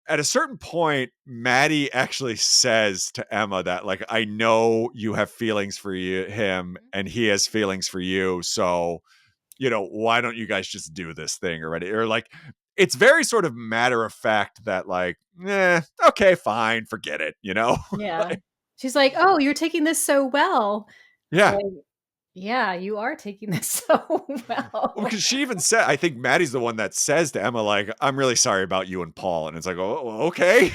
at a certain point, Maddie actually says to Emma that like, I know you have feelings for him and he has feelings for you. So, why don't you guys just do this thing already? Or like, it's very sort of matter of fact that like, okay, fine, forget it, Yeah. Like, She's like, "Oh, you're taking this so well." yeah. Like, yeah, you are taking this so Well, well. because she even said, I think Maddie's the one that says to Emma, like, I'm really sorry about you and Paul. And it's like, oh, okay.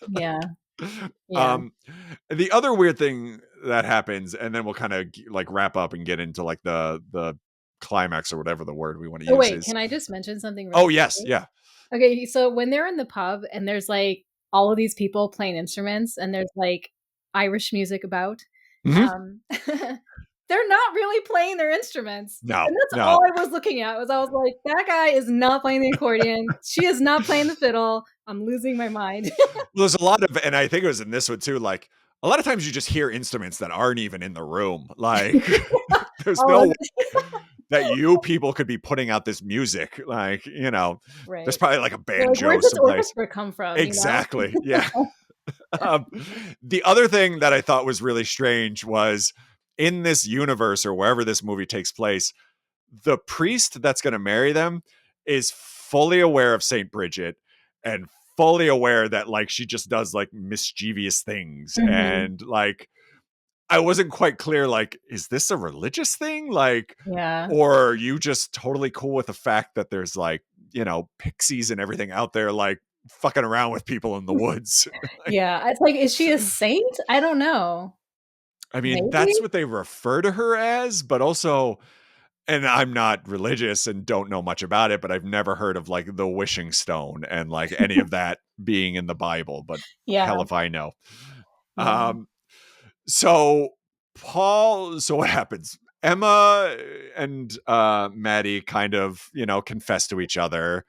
Yeah. Yeah. um, the other weird thing that happens, and then we'll kind of like wrap up and get into like the climax or whatever the word we want to Oh, use wait, is. can I just mention something Oh, really yes. quick? Yeah. Okay, so when they're in the pub and there's, like, all of these people playing instruments and there's, like, Irish music about, Mhm. um, they're not really playing their instruments, No, and that's all no. I was looking at, was I was like, "That guy is not playing the accordion, she is not playing the fiddle, I'm losing my mind." There's a lot of, and I think it was in this one too, like, a lot of times you just hear instruments that aren't even in the room. Like, there's All no of way that you people could be putting out this music. Like, there's right. probably like a They're like, banjo "Where's this someplace. orchestra come from?" You know? Exactly. Yeah. Um, the other thing that I thought was really strange was in this universe or wherever this movie takes place, the priest that's going to marry them is fully aware of Saint Bridget and fully aware that like she just does like mischievous things, Mhm. and like I wasn't quite clear, like, is this a religious thing, like, Yeah. or are you just totally cool with the fact that there's like, pixies and everything out there like fucking around with people in the woods. Like, Yeah, it's like, is she a saint? I don't know. I mean, that's Maybe? what they refer to her as, but also, and I'm not religious and don't know much about it, but I've never heard of like the wishing stone and like any of that being in the Bible, but Yeah, hell if I know. yeah. Um, so so what happens? Emma and Maddie kind of, confess to each other.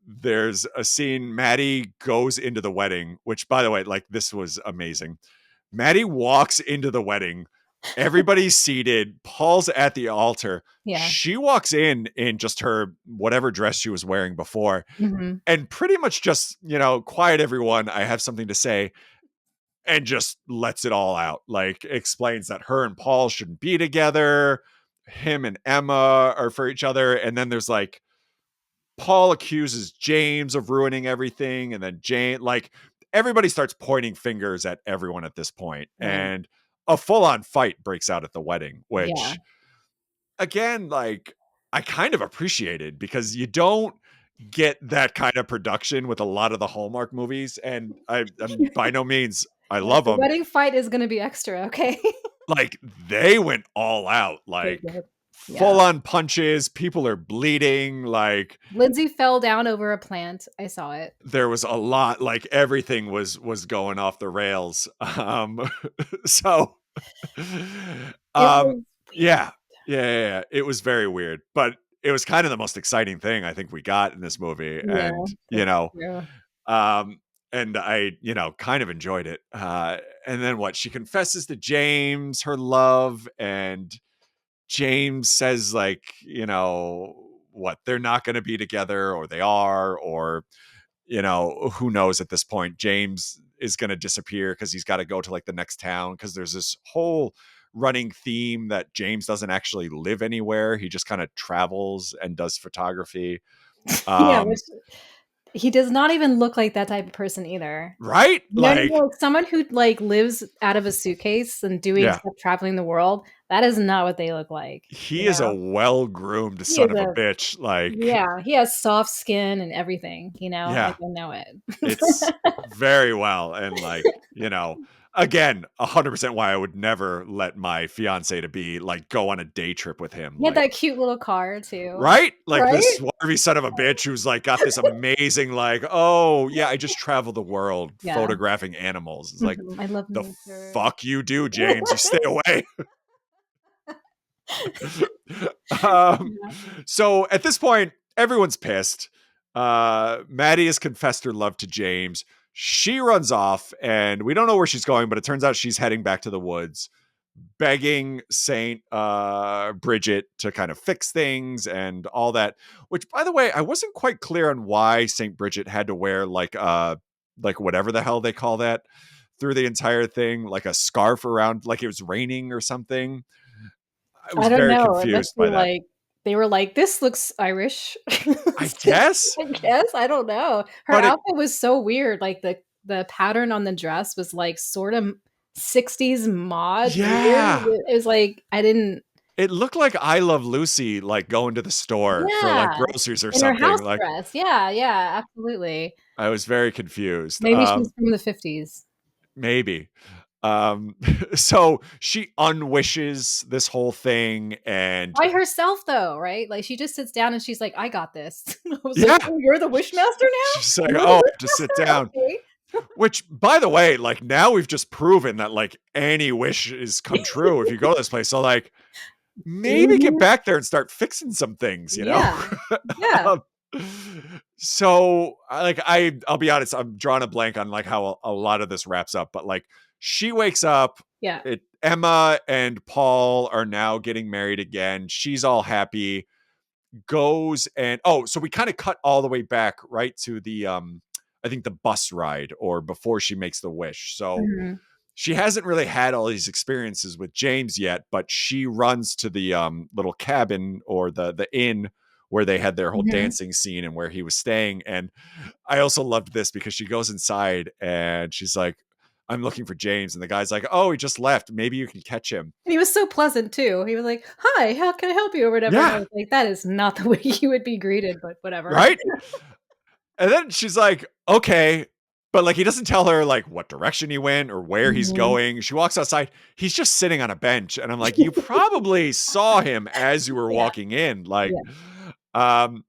There's a scene, Maddie goes into the wedding, which by the way, like this was amazing. Maddie walks into the wedding. Everybody's seated. Paul's at the altar. Yeah. She walks in just her whatever dress she was wearing before, Mhm. and pretty much just, quiet everyone. I have something to say, and just lets it all out. Like explains that her and Paul shouldn't be together. Him and Emma are for each other. And then there's like Paul accuses James of ruining everything, and then Jane, like everybody starts pointing fingers at everyone at this point, Right. and a full-on fight breaks out at the wedding, Yeah. which again, like I kind of appreciated because you don't get that kind of production with a lot of the Hallmark movies, and I'm by no means I Yeah, love the them. wedding fight is gonna be extra, okay? Like they went all out, They like did. Yeah. full on punches. People are bleeding. Like Lindsay fell down over a plant. I saw it. there was a lot, like everything was going off the rails. So It um was weird. yeah, yeah, it was very weird, but it was kind of the most exciting thing I think we got in this movie. Yeah, And that's true. um and I, kind of enjoyed it. And then what, she confesses to James her love, and James says like, what, they're not going to be together, or they are, or who knows at this point. James is going to disappear because he's got to go to like the next town, because there's this whole running theme that James doesn't actually live anywhere. He just kind of travels and does photography. Yeah, which Um, he does not even look like that type of person either. right? No, Like, like someone who, like, lives out of a suitcase and doing yeah. stuff traveling the world, That is not what they look like, He is a well-groomed He is son of a a bitch, like, yeah, he has soft skin and everything, like, yeah, I know it. it's very well, and, like, again, 100% why I would never let my fiancé to be, like, go on a day trip with him, He had like, that cute little car too, right? Like, right? this swarthy son of a bitch who's, like, got this amazing, like, "Oh, yeah, I just travel the world Yeah. photographing animals." It's like, Mhm, I love "The nature. fuck you do, James, you stay away." Um, Yeah. so at this point, everyone's pissed. Maddie has confessed her love to James. She runs off, and we don't know where she's going, but it turns out she's heading back to the woods, begging Saint Bridget to kind of fix things and all that. Which, by the way, I wasn't quite clear on why Saint Bridget had to wear like whatever the hell they call that through the entire thing, like a scarf around, like it was raining or something. I was I don't very know, it must confused be by that. like they were like, "This looks Irish." I guess, I guess, I don't know. Her but it outfit was so weird, like, the pattern on the dress was, like, sorta 60s mod weird. yeah. It was like, I didn't It looked like I Love Lucy, like, going to the store for, like, yeah, groceries or in her something, house like, dress. Yeah, yeah, absolutely. I was very confused, Maybe she's from the '50s. maybe. Um, so she unwishes this whole thing and By herself though, right? Like, she just sits down and she's like, "I got this." I was like, yeah, "Oh, you're the wishmaster now? she's like, You're "Oh, the I have to sit wishmaster? down." Okay." Which, by the way, like, now we've just proven that, like, any wish is come true if you go to this place, so, like, maybe get Mhm. back there and start fixing some things, you know? Yeah. Yeah. Um, so, I'll be honest, I'm drawing a blank on, like, how a lot of this wraps up, but, like, she wakes up, Yeah. Emma and Paul are now getting married again, she's all happy, goes and so we kinda cut all the way back, right, to the, I think the bus ride or before she makes the wish, so Mhm. she hasn't really had all these experiences with James yet, but she runs to the little cabin or the inn where they had their whole Mhm. dancing scene and where he was staying. And I also loved this because she goes inside and she's like, "I'm looking for James," and the guy's like, "Oh, he just left. Maybe you can catch him." And he was so pleasant too. He was like, "Hi, how can I help you?" or whatever, and I Yeah, was like, "That is not the way you would be greeted, but whatever." right. And then she's like, "Okay." But like he doesn't tell her like what direction he went or where he's Mhm. going. She walks outside. He's just sitting on a bench. And I'm like, you probably saw him as you were Yeah, walking in. Like, yeah, um,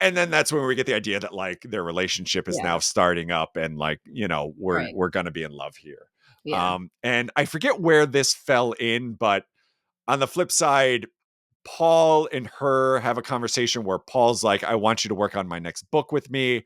and then that's when we get the idea that like their relationship is yeah, now starting up and like, we're right. we're gonna be in love here. Yeah. And I forget where this fell in, but on the flip side, Paul and her have a conversation where Paul's like, "I want you to work on my next book with me.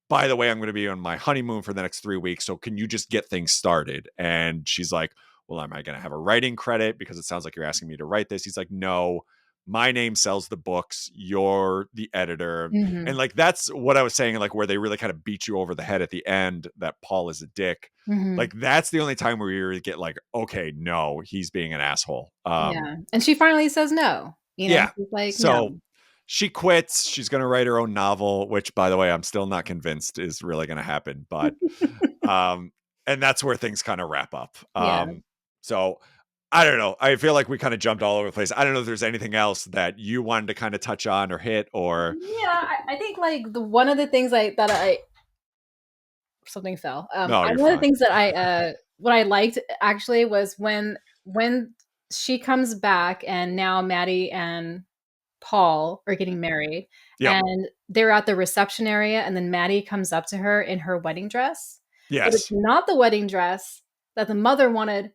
By the way, I'm going to be on my honeymoon for the next 3 weeks. So can you just get things started?" And she's like, "Well, am I going to have a writing credit? Because it sounds like you're asking me to write this." He's like, "No, my name sells the books. You're the editor." And Mhm. like, that's what I was saying, like, where they really kind of beat you over the head at the end that Paul is a dick. Mhm. Like, that's the only time where you really get like, okay, no, he's being an asshole. Yeah, and she finally says no, Yeah. she's like, "No." So she quits. She's going to write her own novel, which, by the way, I'm still not convinced is really going to happen. But, um, and that's where things kind of wrap up. Yeah. So I don't know. I feel like we kind of jumped all over the place. I don't know if there's anything else that you wanted to kind of touch on or hit or Yeah, I think, like, the one of the things I something fell. no, you're One of the fine. things that what I liked actually was when she comes back and now Maddie and Paul are getting married, Yep. and they're at the reception area, and then Maddie comes up to her in her wedding dress, but it's Yes. not the wedding dress that the mother wanted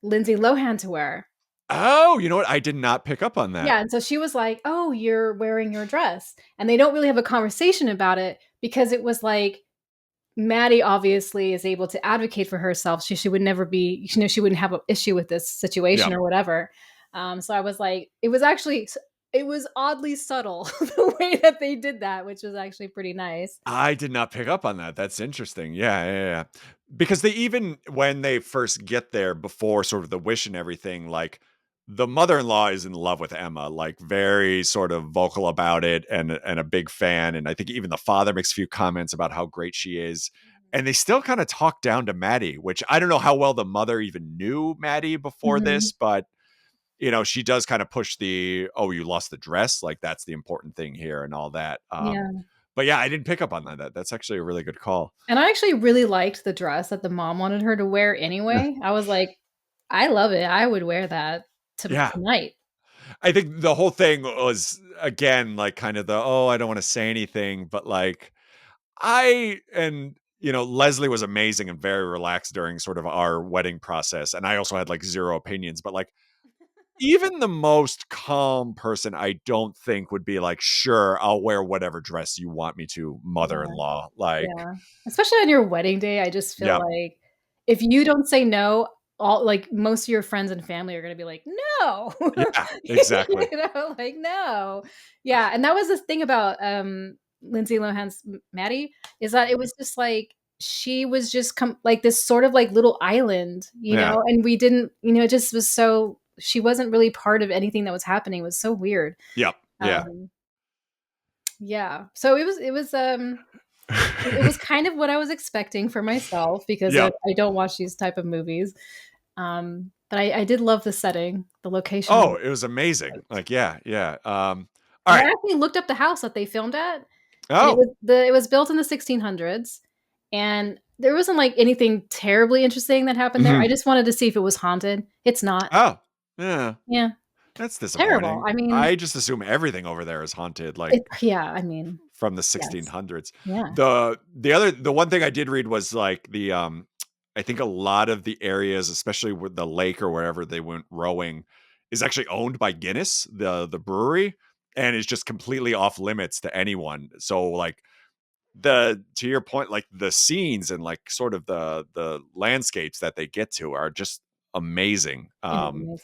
Lindsay Lohan to wear. Oh, you know what? I did not pick up on that. Yeah, and so she was like, "Oh, you're wearing your dress." And they don't really have a conversation about it because it was like Maddie obviously is able to advocate for herself. She would never be, she wouldn't have an issue with this situation Yep. or whatever. So I was like, it was oddly subtle the way that they did that, which was actually pretty nice. I did not pick up on that. That's interesting. Yeah, yeah, yeah. Because they even when they first get there before sort of the wish and everything, like the mother-in-law is in love with Emma, like very sort of vocal about it and a big fan. And I think even the father makes a few comments about how great she is. And they still kind of talk down to Maddie, which I don't know how well the mother even knew Maddie before Mhm. this, but she does kind of push the, oh, you lost the dress, like that's the important thing here and all that. Yeah. But yeah, I didn't pick up on that. That's actually a really good call. And I actually really liked the dress that the mom wanted her to wear anyway. I was like, I love it. I would wear that Yeah. tonight. I think the whole thing was, again, like kind of the, oh, I don't want to say anything, but like Leslie was amazing and very relaxed during sort of our wedding process. And I also had like zero opinions, but like even the most calm person, I don't think would be like, sure, I'll wear whatever dress you want me to, Yeah. mother-in-law. Like, Yeah. Especially on your wedding day, I just feel yeah, like if you don't say no, all like most of your friends and family are gonna be like, "No." yeah, exactly. Like, "No." Yeah, and that was the thing about, Lindsay Lohan's Maddie, is that it was just like she was just like this sort of like little island, Yeah, and we didn't it just was so she wasn't really part of anything that was happening. It was so weird. yep, yeah. Um, yeah. So it was kind of what I was expecting for myself because I Yep. I don't watch these type of movies. But I did love the setting. The location Oh, was it was amazing. great. Like, yeah, yeah. All And I right. actually looked up the house that they filmed at, and Oh, it was built in the 1600s, and there wasn't, like, anything terribly interesting that happened there. I mhm. just wanted to see if it was haunted. It's not. Oh, yeah. Yeah. That's Terrible. disappointing. I mean, I just assume everything over there is haunted, like yeah, I mean, from the yes. 1600s. Yeah. The one thing I did read was like I think a lot of the areas, especially with the lake or wherever they went rowing, is actually owned by Guinness, the brewery, and is just completely off limits to anyone. So like the to your point, like the scenes and like sort of the landscapes that they get to are just amazing. It is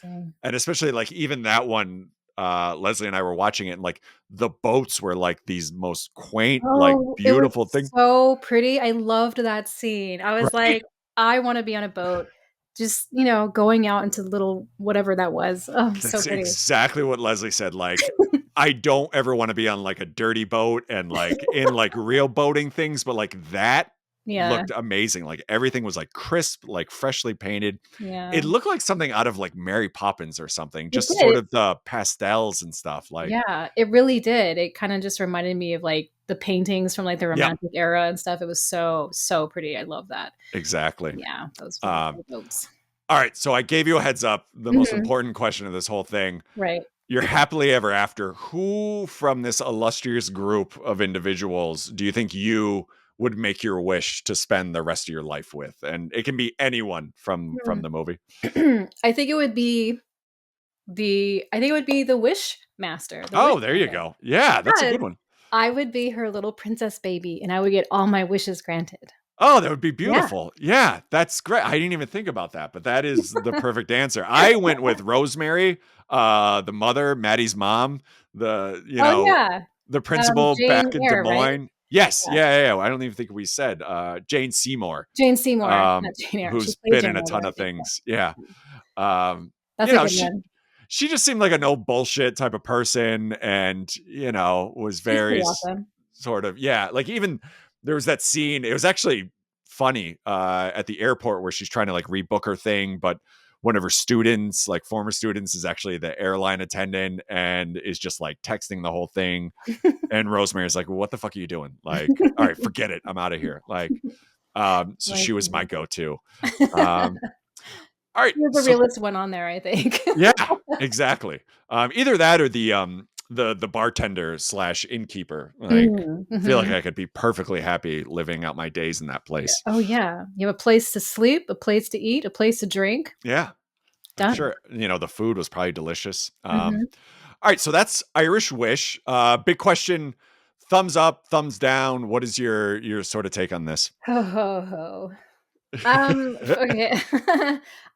amazing. And especially like even that one, Leslie and I were watching it, and like the boats were like these most quaint, like Oh, it was beautiful thing. so pretty. I loved that scene. I was Right? like, "I wanna be on a boat." Just, going out into little whatever that was. Oh, so That's pretty. exactly what Leslie said. Like, I don't ever want to be on like a dirty boat and like in like real boating things, but like that Yeah, looked amazing. Like everything was like crisp, like freshly painted. It yeah. looked like something out of like Mary Poppins or something, It just sort did. of the pastels and stuff. Like, Yeah, it really did. It kinda just reminded me of, like, the paintings from, like, the yep, Romantic era and stuff. It was so, so pretty. I love that. exactly. Yeah, those Um, wonderful boats. all right. So I gave you a heads up. The most Mhm. important question of this whole thing. Right. You're happily ever after. Who from this illustrious group of individuals do you think you would make your wish to spend the rest of your life with? And it can be anyone from Hmm. the movie. I think it would be the wish master, the wish Oh, there you maker, go. Yeah, that's a good because one. I would be her little princess baby, and I would get all my wishes granted. Oh, that would be Yeah. beautiful. Yeah, that's great. I didn't even think about that, but that is the perfect answer. I went with Rosemary, the mother, Maddie's mom, Oh, yeah. the principal Jane back in Des Eyre, right? Moines. Yes, Yeah. yeah, yeah, yeah. I don't even think we said Jane Seymour, Jane Seymour, not Jane Eyre. She who's played been in Jane a Eyre, ton though, I of think, things. Yeah. yeah. Um, That's you a know, good she one. she just seemed like a no bullshit type of person, and was She's very pretty awesome. sort of, yeah, like even there was that scene. It was actually funny at the airport where she's trying to like rebook her thing, but one of her students, like former students, is actually the airline attendant and is just like texting the whole thing. And Rosemary's like, well, "What the fuck are you doing? Like, all right, forget it. I'm out of here." Like, so Like, she was my go-to. Um, all right, you're the so realest one on there, I think. yeah, exactly. Either that or the bartender slash innkeeper. Like, Mm, feel like mhm. I could be perfectly happy living out my days in that Yeah. place. Oh, yeah. You have a place to sleep, a place to eat, a place to drink. Yeah, I'm Done. sure the food was probably delicious. Mhm. All right, so that's Irish Wish. Big question: thumbs up, thumbs down. What is your sort of take on this? Ho, ho, ho. Okay.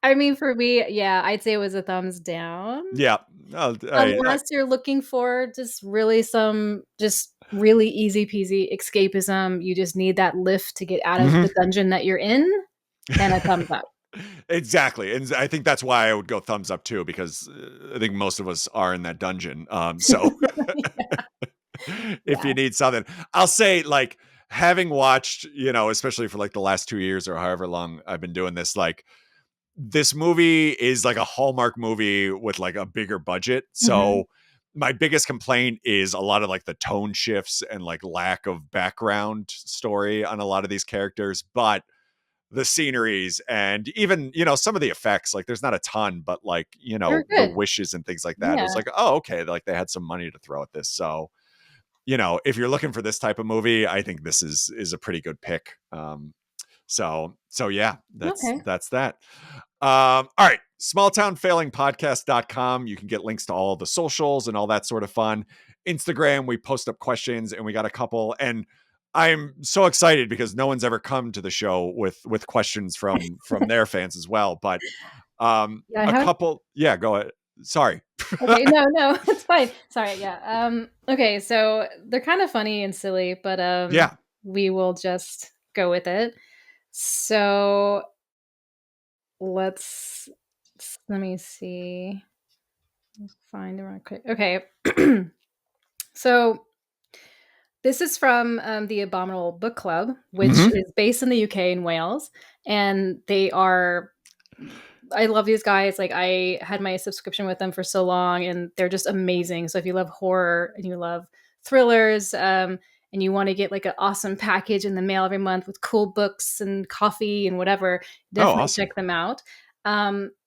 I mean, for me, yeah, I'd say it was a thumbs down. Yeah, Unless you're looking for just really easy peasy escapism, you just need that lift to get out of Mhm. the dungeon that you're in, then a thumbs up. Exactly, and I think that's why I would go thumbs up too, because I think most of us are in that dungeon. So if Yeah. you need something, I'll say like having watched, especially for like the last 2 years or however long I've been doing this, like this movie is like a Hallmark movie with like a bigger budget. Mhm. So my biggest complaint is a lot of like the tone shifts and like lack of background story on a lot of these characters. But the sceneries and even, some of the effects, like there's not a ton, but like, They're the good. wishes and things like that. It was Yeah. like, oh, okay. Like they had some money to throw at this. So, if you're looking for this type of movie, I think this is a pretty good pick. So yeah, Okay. that's that. All right. Smalltownfailingpodcast.com. You can get links to all the socials and all that sort of fun. Instagram, we post up questions and we got a couple. And I'm so excited because no one's ever come to the show with questions from their fans as well. But Yeah, I a haven't. couple, yeah, go ahead. Sorry. Okay, no, no, it's fine. Sorry, yeah. Okay, so they're kind of funny and silly, but Yeah. we will just go with it. So let's let me see. Find the right quick. Okay. So this is from the Abominable Book Club, which Hmm. is based in the UK and Wales, and they are. I love these guys. Like I had my subscription with them for so long, and they're just amazing. So if you love horror and you love thrillers, and you want to get like an awesome package in the mail every month with cool books and coffee and whatever, Oh, definitely awesome. check them out.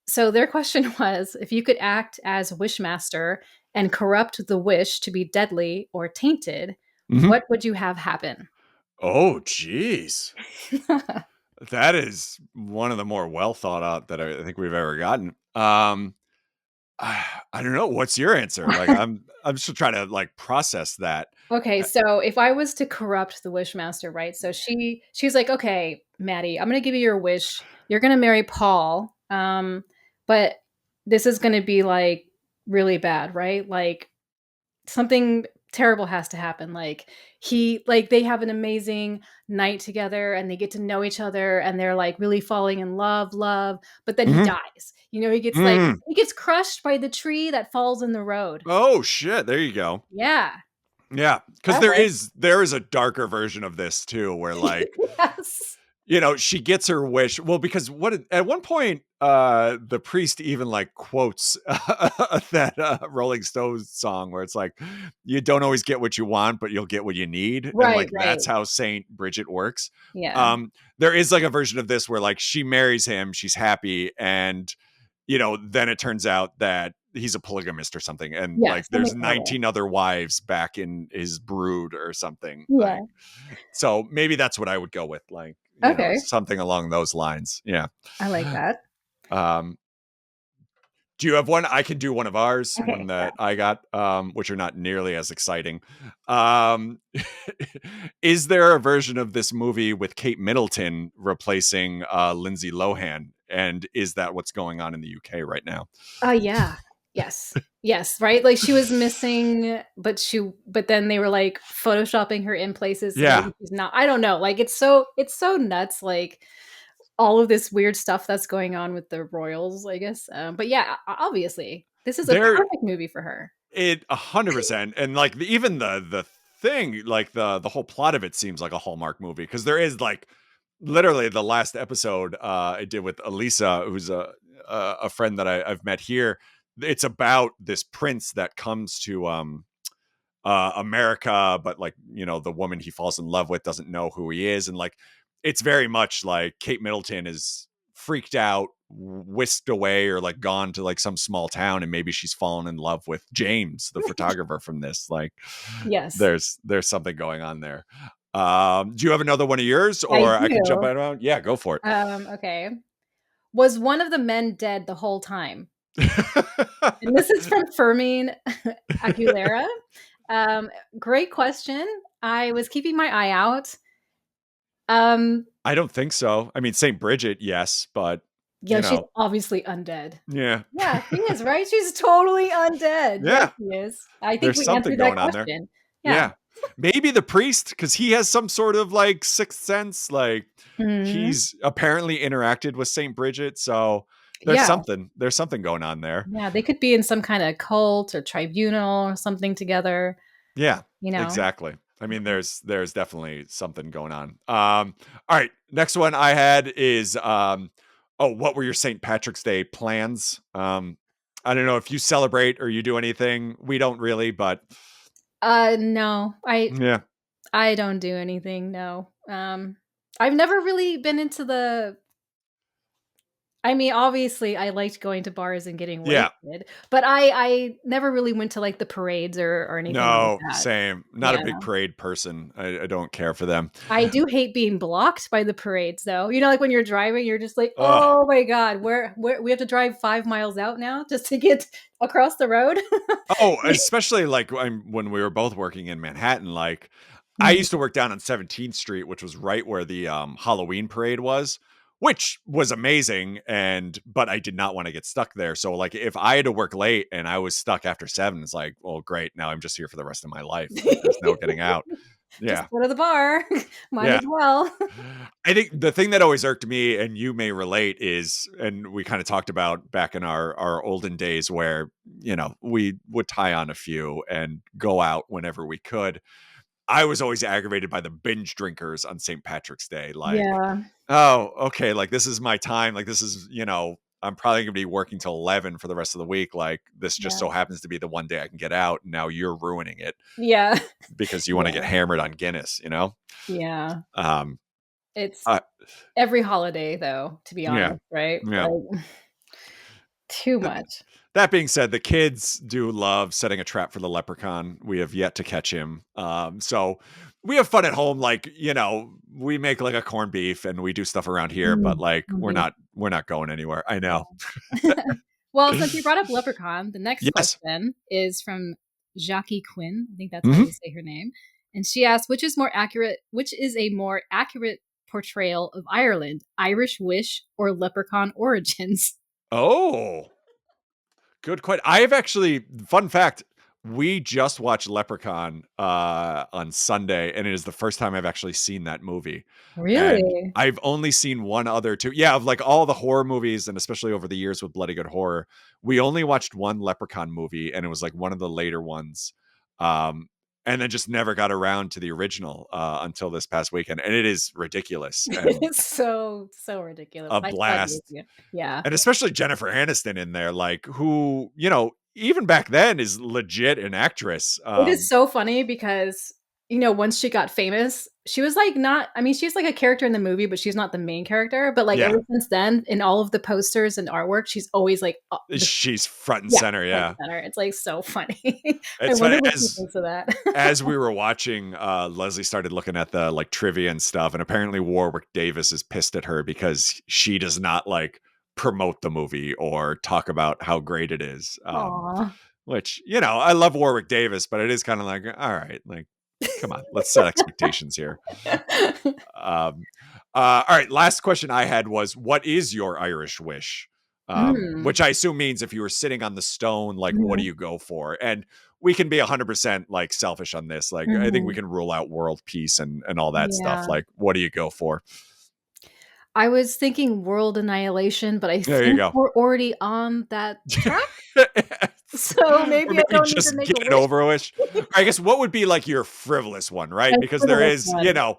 So their question was, if you could act as Wishmaster and corrupt the wish to be deadly or tainted, Hmm. what would you have happen? Oh, geez. That is one of the more well thought out that I think we've ever gotten. I don't know. What's your answer? Like, I'm still trying to like process that. Okay, Uh, so if I was to corrupt the Wishmaster, right? So she's like, okay, Maddie, I'm gonna give you your wish. You're gonna marry Paul, but this is gonna be like really bad, right? Like something terrible has to happen. Like they have an amazing night together, and they get to know each other, and they're like really falling in love. But then he mhm. dies. He gets crushed by the tree that falls in the road. Oh shit! There you go. Yeah, Yeah, because that works. there is a darker version of this too, where like Yes. she gets her wish. Well, because at one point, the priest even like quotes that Rolling Stones song where it's like, "You don't always get what you want, but you'll get what you need," and Right, like right. that's how Saint Bridget works. Yeah. There is like a version of this where like she marries him, she's happy, and then it turns out that he's a polygamist or something, and Yeah, like there's something horrible. 19 other wives back in his brood or something. Like, Yeah. so maybe that's what I would go with, like, Okay. something along those lines. Yeah. I like that. Um, do you have one? I can do one of ours, one Okay, yeah. that I got, which are not nearly as exciting. Um, is there a version of this movie with Kate Middleton replacing Lindsay Lohan? And is that what's going on in the UK right now? Yeah. Yes. Yes, right? Like, she was missing, but then they were, like, photoshopping her in places, so Yeah. maybe she's not. I don't know, like, it's so nuts, like, all of this weird stuff that's going on with the royals, I guess, but yeah, obviously, this is a There perfect movie for her. It 100%, and, like, even the thing, like, the whole plot of it seems like a Hallmark movie because there is, like, literally the last episode, I did with Elisa, who's a friend that I've met here. It's about this prince that comes to, America, but like, the woman he falls in love with doesn't know who he is. And like, it's very much like Kate Middleton is freaked out, whisked away, or like gone to like some small town. And maybe she's fallen in love with James, the photographer from this. Like, Yes, there's something going on there. Do you have another one of yours I or I can jump do. around? Yeah, go for Okay. Was one of the men dead the whole time? it. And this is from Fermin Aguilera. Um, Great question. I was keeping my eye out. Um, I don't think so. I mean, St. Bridget, yes, but yeah, you she's know, obviously undead. yeah. Yeah, she is, right? She's totally undead. Yes, Yeah. she is. I think There's we something answered that going on there. question. Yeah. Yeah. Maybe the priest, because he has some sort of like sixth sense. Like Mhm. he's apparently interacted with Saint Bridget. So there's Yeah. something. There's something going on there. Yeah, they could be in some kinda cult or tribunal or something together, Yeah, you know? exactly. I mean, there's definitely something going on. All right. Next one I had is Oh, what were your St. Patrick's Day plans? I don't know if you celebrate or you do anything. We don't really, but No, yeah. I don't do anything. No. I've never really been into the. I mean, obviously, I liked going to bars and getting Yeah. wasted, but I never really went to like the parades or anything like No, that. same. Not a Yeah. big parade person. I don't care for them. I do hate being blocked by the parades though. You know, like when you're driving, you're just like, Ugh. "Oh my god, where we have to drive 5 miles out now just to get across the road?" Oh, especially like when we were both working in Manhattan, like I Mhm. used to work down on 17th Street, which was right where the Halloween parade was, which was amazing. And but I did not want to get stuck there. So like if I had to work late and I was stuck after 7, it's like, well, great. Now I'm just here for the rest of my life. Like there's no getting out. Just Yeah. go to the bar. Might Yeah. as well. I think the thing that always irked me, and you may relate, is, and we kind of talked about back in our olden days where, we would tie on a few and go out whenever we could. I was always aggravated by the binge drinkers on St. Patrick's Day. Like, Yeah, oh, okay, like this is my time. Like, this is, I'm probably going to be working till 11 for the rest of the week. Like, this just yeah, so happens to be the one day I can get out. And now you're ruining it yeah, because you want to get yeah, hammered on Guinness? yeah. Um, It's uh, every holiday though, to be yeah, honest, right? yeah. Like, too much. That being said, the kids do love setting a trap for the leprechaun. We have yet to catch him. So we have fun at home. Like, we make like a corned beef and we do stuff around here, but like Mhm. we're not going anywhere. I know. Well, since you brought up Leprechaun, the next Yes. question is from Jackie Quinn. I think that's how you Mhm. say her name. And she asked, which is a more accurate portrayal of Ireland, Irish Wish or Leprechaun Origins? Oh, good question. I have actually, fun fact, we just watched Leprechaun on Sunday, and it is the first time I've actually seen that movie. And Really? I've only seen one other two. Yeah, of like all the horror movies, and especially over the years with Bloody Good Horror, we only watched one Leprechaun movie, and it was like one of the later ones. Um, and then just never got around to the original until this past weekend. And it is ridiculous and It's so ridiculous. a I side with blast. you. Yeah. And especially Jennifer Aniston in there, like, who, even back then is legit an actress. It is so funny because, once she got famous, she was, like, not I mean, she's, like, a character in the movie, but she's not the main character, but, like, Yeah, ever since then, in all of the posters and artwork, she's always, like, the she's front and yeah, center, front yeah. and center. It's, like, so funny. I It's wonder funny what she thinks of that. as we were watching, Leslie started looking at the, like, trivia and stuff, and apparently Warwick Davis is pissed at her because she does not, like, promote the movie or talk about how great it is, Aw. which, I love Warwick Davis, but it is kinda like, all right, like, come on, let's set expectations here. Um, all right, last question I had was, "What is your Irish wish?" Mm. Which I assume means if you were sitting on the stone, like, what do Mhm, you go for? And we can be 100% like selfish on this. Like, I think we mhm. can rule out world peace and all that stuff. Yeah. Like, what do you go for? I was thinking world annihilation, but I There you think go. we're already on that track, so Or maybe I maybe don't need to just make a get wish. over a wish. I guess what would be like your frivolous one, right? That's Because for the there list is, one.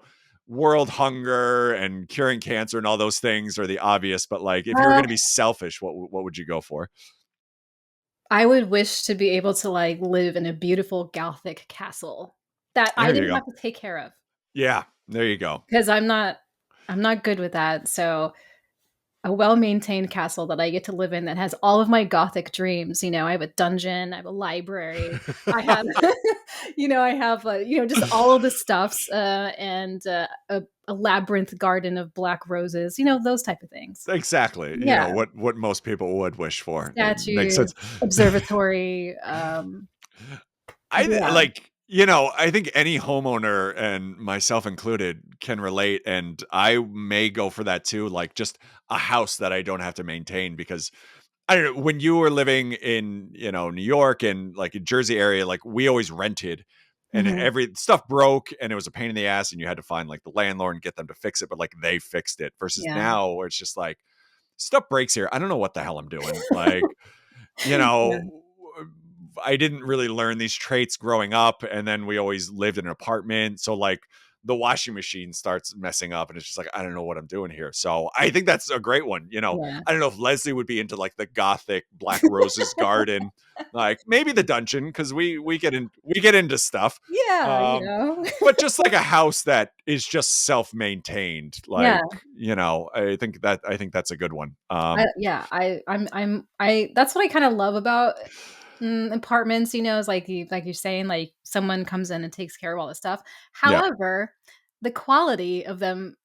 world hunger and curing cancer and all those things are the obvious. But like, if you were Uh going to be selfish, what would you go for? I would wish to be able to, like, live in a beautiful Gothic castle that I There you didn't go. have to take care of Yeah, there you go. because I'm not good with that, so a well-maintained castle that I get to live in that has all of my Gothic dreams, I have a dungeon, I have a library, I have I have, just all of the stuffs, and, a labyrinth garden of black roses, those type of things. Exactly. Yeah, What most people would wish for. That makes statues, sense. observatory, yeah. I think any homeowner and myself included can relate. And I may go for that too. Like just a house that I don't have to maintain because I don't know, when you were living in, New York and like a Jersey area, like we always rented and Mhm. every stuff broke and it was a pain in the ass and you had to find like the landlord and get them to fix it, but like they fixed it versus Yeah. now where it's just like stuff breaks here. I don't know what the hell I'm doing. Like, you Yeah. know, I didn't really learn these traits growing up. And then we always lived in an apartment. So like the washing machine starts messing up and it's just like, I don't know what I'm doing here. So I think that's a great one. Yeah. I don't know if Leslie would be into like the gothic Black Roses garden, like maybe the dungeon, because we get into stuff. Yeah, Um, but just like a house that is just self-maintained, Yeah. like, I think that's a good one. Yeah, I that's what I kind of love about apartments, is like you're saying, like someone comes in and takes care of all this stuff. Yeah. However, the quality of them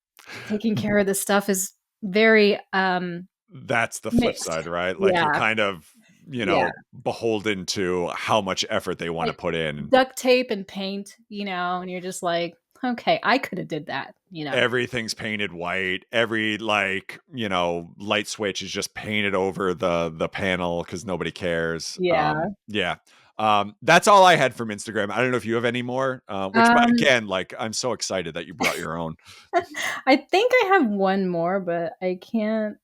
taking care of this stuff is very That's the flip mixed. side, right? Like you're Yeah. kind of, Yeah. beholden to how much effort they want to Like put in. duct tape and paint, and you're just like, okay, I could have did that. Everything's painted white. Every light switch is just painted over the panel because nobody cares. Yeah. Yeah. That's all I had from Instagram. I don't know if you have any more. Which, but Um again, like I'm so excited that you brought your own. I think I have one more, but I can't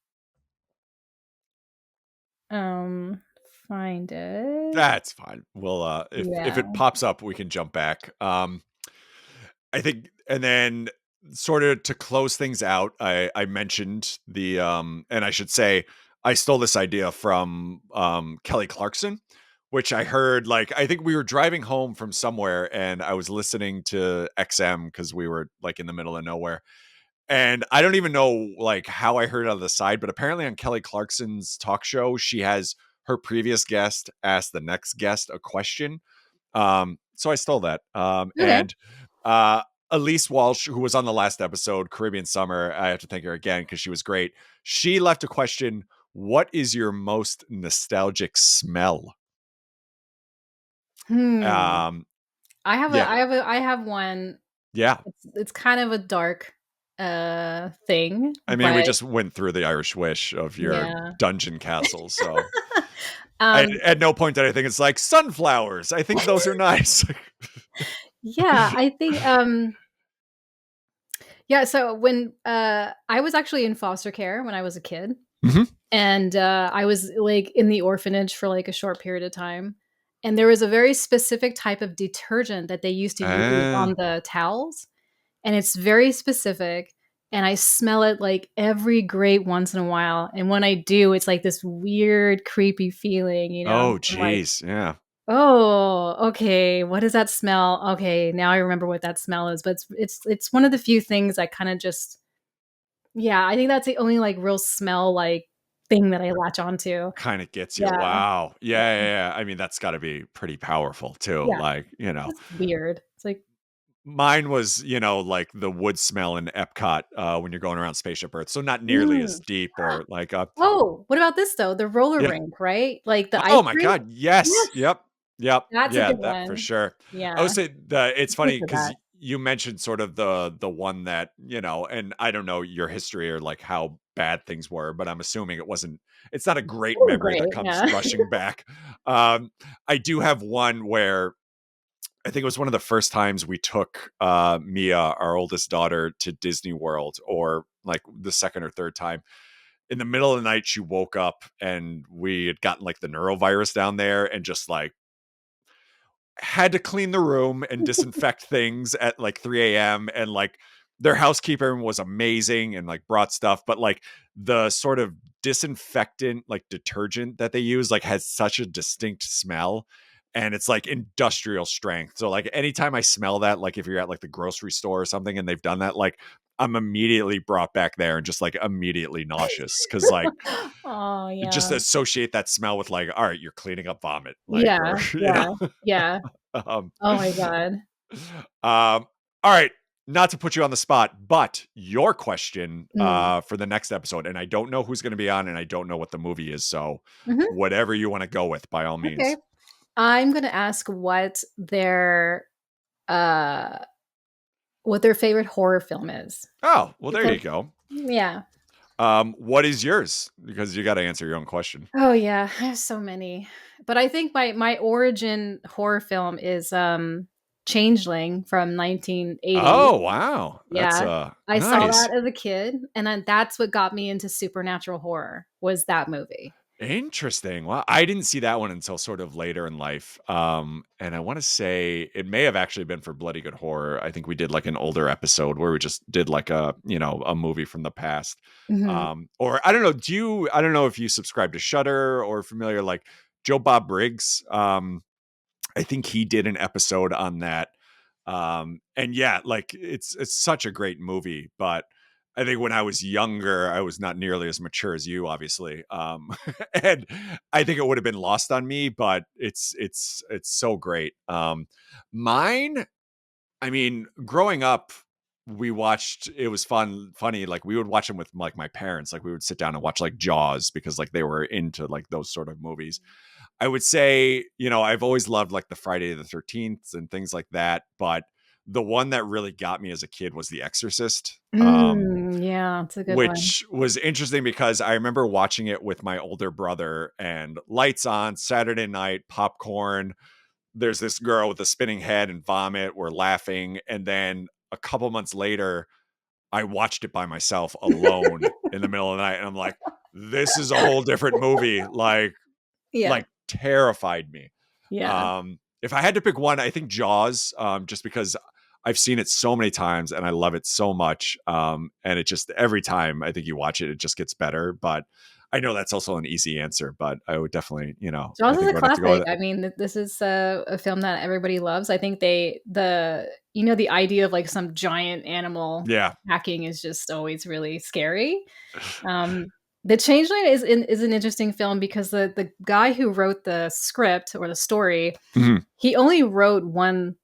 um find it. That's fine. We'll if Yeah. it pops up, we can jump back. I think, and then sort of to close things out, I mentioned and I should say I stole this idea from Kelly Clarkson, which I heard, like, I think we were driving home from somewhere and I was listening to XM because we were like in the middle of nowhere. And I don't even know like how I heard it on the side, but apparently on Kelly Clarkson's talk show, she has her previous guest ask the next guest a question. So I stole that. Okay. And uh, Elise Walsh, who was on the last episode, Caribbean Summer, I have to thank her again because she was great. She left a question: what is your most nostalgic smell? Hmm. Um, I have a yeah, I have a I have one. yeah. It's kind of a dark thing, I mean, we but just went through the Irish Wish of your yeah. dungeon castle, so um at no point did I think it's like sunflowers. I think those are nice. yeah, I think yeah, so when I was actually in foster care when I was a kid, Mhm. and I was like in the orphanage for like a short period of time, and there was a very specific type of detergent that they used to use Uh, on the towels, and it's very specific, and I smell it like every great once in a while, and when I do, it's like this weird creepy feeling. oh, I'm like, geez, yeah. "Oh, okay, what does that smell? Okay, now I remember what that smell is," but it's one of the few things that kinda just yeah, I think that's the only, like, real smell, like, thing that I latch onto. Kinda gets you. Yeah, Wow. Yeah, yeah, yeah, yeah. I mean, that's gotta be pretty powerful too. yeah, Like, it's weird. It's like, mine was, like the wood smell in Epcot, when you're going around Spaceship Earth. So not nearly as mm. deep or like, Oh, what about this though? The roller yeah. rink, right? Like the ice Oh my rink? god, yes. Yes, Yep. Yep. that's a Yeah, good that for one. sure. I would Yeah, say the it's good funny for because that. you mentioned sort of the one that, and I don't know your history or like how bad things were, but I'm assuming it's not a great Ooh, memory great, that comes yeah. rushing back. Um, I do have one where I think it was one of the first times we took Mia, our oldest daughter, to Disney World, or like the second or third time. In the middle of the night, she woke up and we had gotten like the neurovirus down there and just like had to clean the room and disinfect things at like 3 a.m. And like their housekeeper was amazing and like brought stuff, but like the sort of disinfectant, like detergent that they use, like has such a distinct smell. And it's like industrial strength. So like anytime I smell that, like if you're at like the grocery store or something and they've done that, like I'm immediately brought back there and just like immediately nauseous. Cause like Oh, just yeah. associate that smell with like, all right, you're cleaning up vomit, like, or Yeah, yeah, yeah. um, Oh my god. all right, not to put you on the spot, but your question Mm, for the next episode, and I don't know who's going to be on, and I don't know what the movie is, so mhm, whatever you want to go with, by all okay. means. I'm gonna ask uh, what their favorite horror film is, Oh, well, there because you go. yeah. What is yours? Because you got to answer your own question. Oh, yeah, I have so many, but I think my origin horror film is, Changeling from 1980. Oh, wow, that's Yeah, I saw nice. that as a kid, and then that's what got me into supernatural horror, was that movie. Interesting. Well, I didn't see that one until sort of later in life. And I want to say it may have actually been for Bloody Good Horror. I think we did like an older episode where we just did like a, a movie from the past. Mhm. Or I don't know, I don't know if you subscribe to Shudder or familiar like Joe Bob Briggs. I think he did an episode on that. And yeah, like it's such a great movie, but I think when I was younger, I was not nearly as mature as you, obviously. And I think it would have been lost on me, but it's so great. Mine, I mean, growing up, we watched it was funny, like we would watch them with like my parents, like we would sit down and watch like Jaws because like they were into like those sort of movies. I would say, I've always loved like the Friday the 13th and things like that, but the one that really got me as a kid was The Exorcist. Yeah, it's a good one. Which was interesting because I remember watching it with my older brother and lights on Saturday night, popcorn. There's this girl with a spinning head and vomit. We're laughing. And then a couple months later, I watched it by myself alone in the middle of the night. And I'm like, this is a whole different movie. Yeah, Like terrified me. yeah. If I had to pick one, I think Jaws, just because I've seen it so many times and I love it so much. And it just every time I think you watch it, it just gets better. But I know that's also an easy answer, but I would definitely, I Jaws is think a I would have to go with classic. it. I mean, this is a film that everybody loves. I think the idea of like some giant animal Yeah. hacking is just always really scary. Um, the Changeling is an interesting film because the guy who wrote the script or the story, Mhm. he only wrote one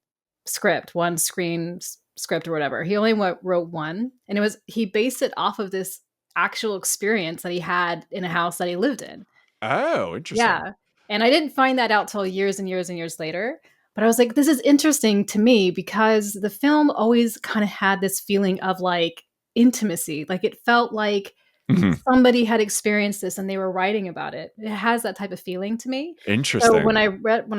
script, one script or whatever. He only wrote one, and he based it off of this actual experience that he had in a house that he lived in. Oh, interesting. Yeah. And I didn't find that out till years and years and years later. But I was like, this is interesting to me because the film always kind of had this feeling of like intimacy. Like it felt like Mhm. somebody had experienced this and they were writing about it. It has that type of feeling to me. So Interesting. when I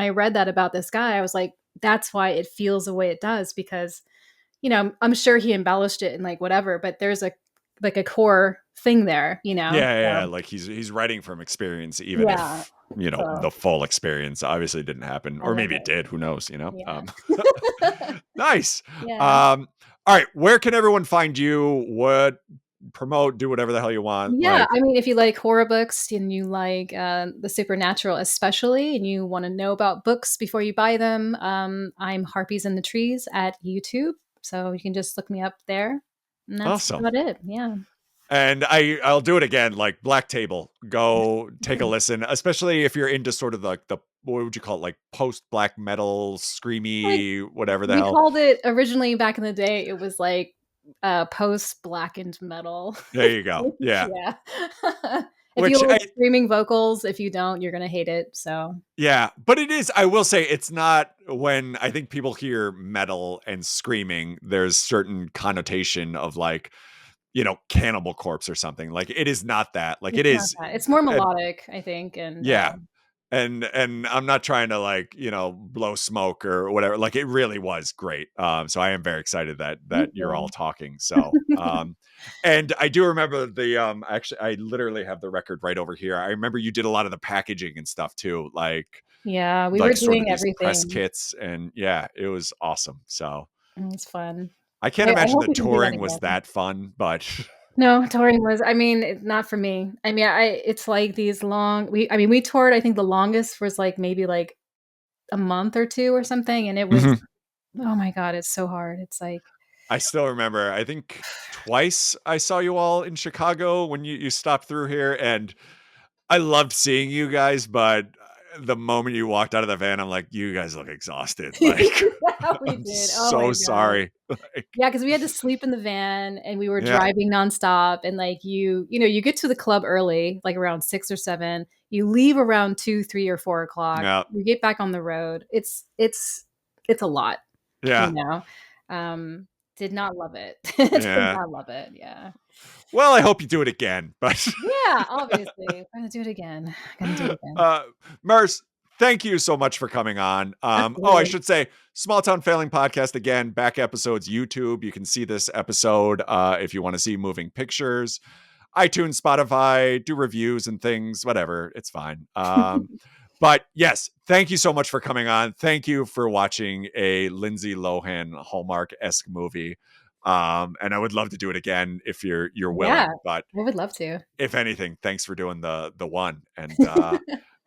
read that about this guy, I was like, that's why it feels the way it does because I'm sure he embellished it and like whatever, but there's a core thing there, Yeah, yeah, yeah. So Like he's writing from experience, even yeah. if So the full experience obviously didn't happen, I or love maybe it it. did. Who knows? Yeah. Nice. Yeah. All right. Where can everyone find you? What promote? Do whatever the hell you want. Yeah, Like, I mean, if you like horror books and you like, the supernatural especially, and you wanna know about books before you buy them, I'm Harpies in the Trees at YouTube, so you can just look me up there, and that's awesome. about it, yeah. And I'll do it again. Like Black Table. Go take a listen, especially if you're into sort of like the what would you call it? Like post black metal, Like, screamy, whatever the we hell. called it originally back in the day, it was like, post-blackened metal. There you go. Yeah. Yeah. If you Which like I screaming vocals, if you don't, you're gonna hate it, so Yeah, but it is I will say it's not when I think people hear metal and screaming, there's certain connotation of like, Cannibal Corpse or something. Like it is not that. Like it it's not is that. It's more and melodic, I think, and, yeah. And I'm not trying to like, blow smoke or whatever. Like it really was great. So I am very excited that thank you're all you. talking. So and I do remember actually I literally have the record right over here. I remember you did a lot of the packaging and stuff too. Yeah, we were Like sort of doing these press everything. kits and yeah, it was awesome. So It was fun. I can't I imagine hope that we can do that touring was again. that fun, but No, touring was I mean, not for me. I mean, it's like these long we toured, I think the longest was, like, maybe, like, a month or 2 or something, and it was Mhm. oh my god, it's so hard. It's like I still remember, I think twice I saw you all in Chicago when you stopped through here, and I loved seeing you guys, but the moment you walked out of the van, I'm like, "You guys look exhausted." Like, Yeah, we I'm did. Oh my so god. sorry. Like Yeah, because we had to sleep in the van and we were yeah, driving nonstop and, like, you get to the club early, like, around 6 or 7, you leave around 2, 3, or 4 o'clock. yeah, You get back on the road. It's a lot, you yeah, know? Um, did not love it. Did yeah. not love it, yeah. Well, I hope you do it again, but Yeah, obviously. We're gonna do it again. Gonna do it again. Uh, Merce, thank you so much for coming on. I Absolutely. should say, Small Town Failing Podcast again, back episodes, YouTube. You can see this episode if you want to see moving pictures. iTunes, Spotify, do reviews and things, whatever. It's fine. But yes, thank you so much for coming on. Thank you for watching a Lindsay Lohan Hallmark-esque movie. And I would love to do it again if you're Yeah, willing. But I would love to. if anything, thanks for doing the one. And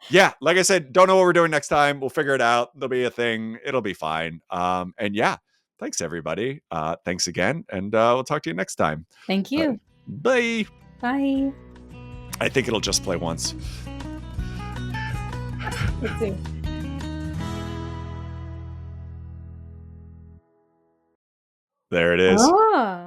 yeah, like I said, don't know what we're doing next time. We'll figure it out. There'll be a thing. It'll be fine. And yeah, thanks everybody. Thanks again, and we'll talk to you next time. Thank you. Bye. Bye. I think it'll just play once. Let's see. There it is. Oh.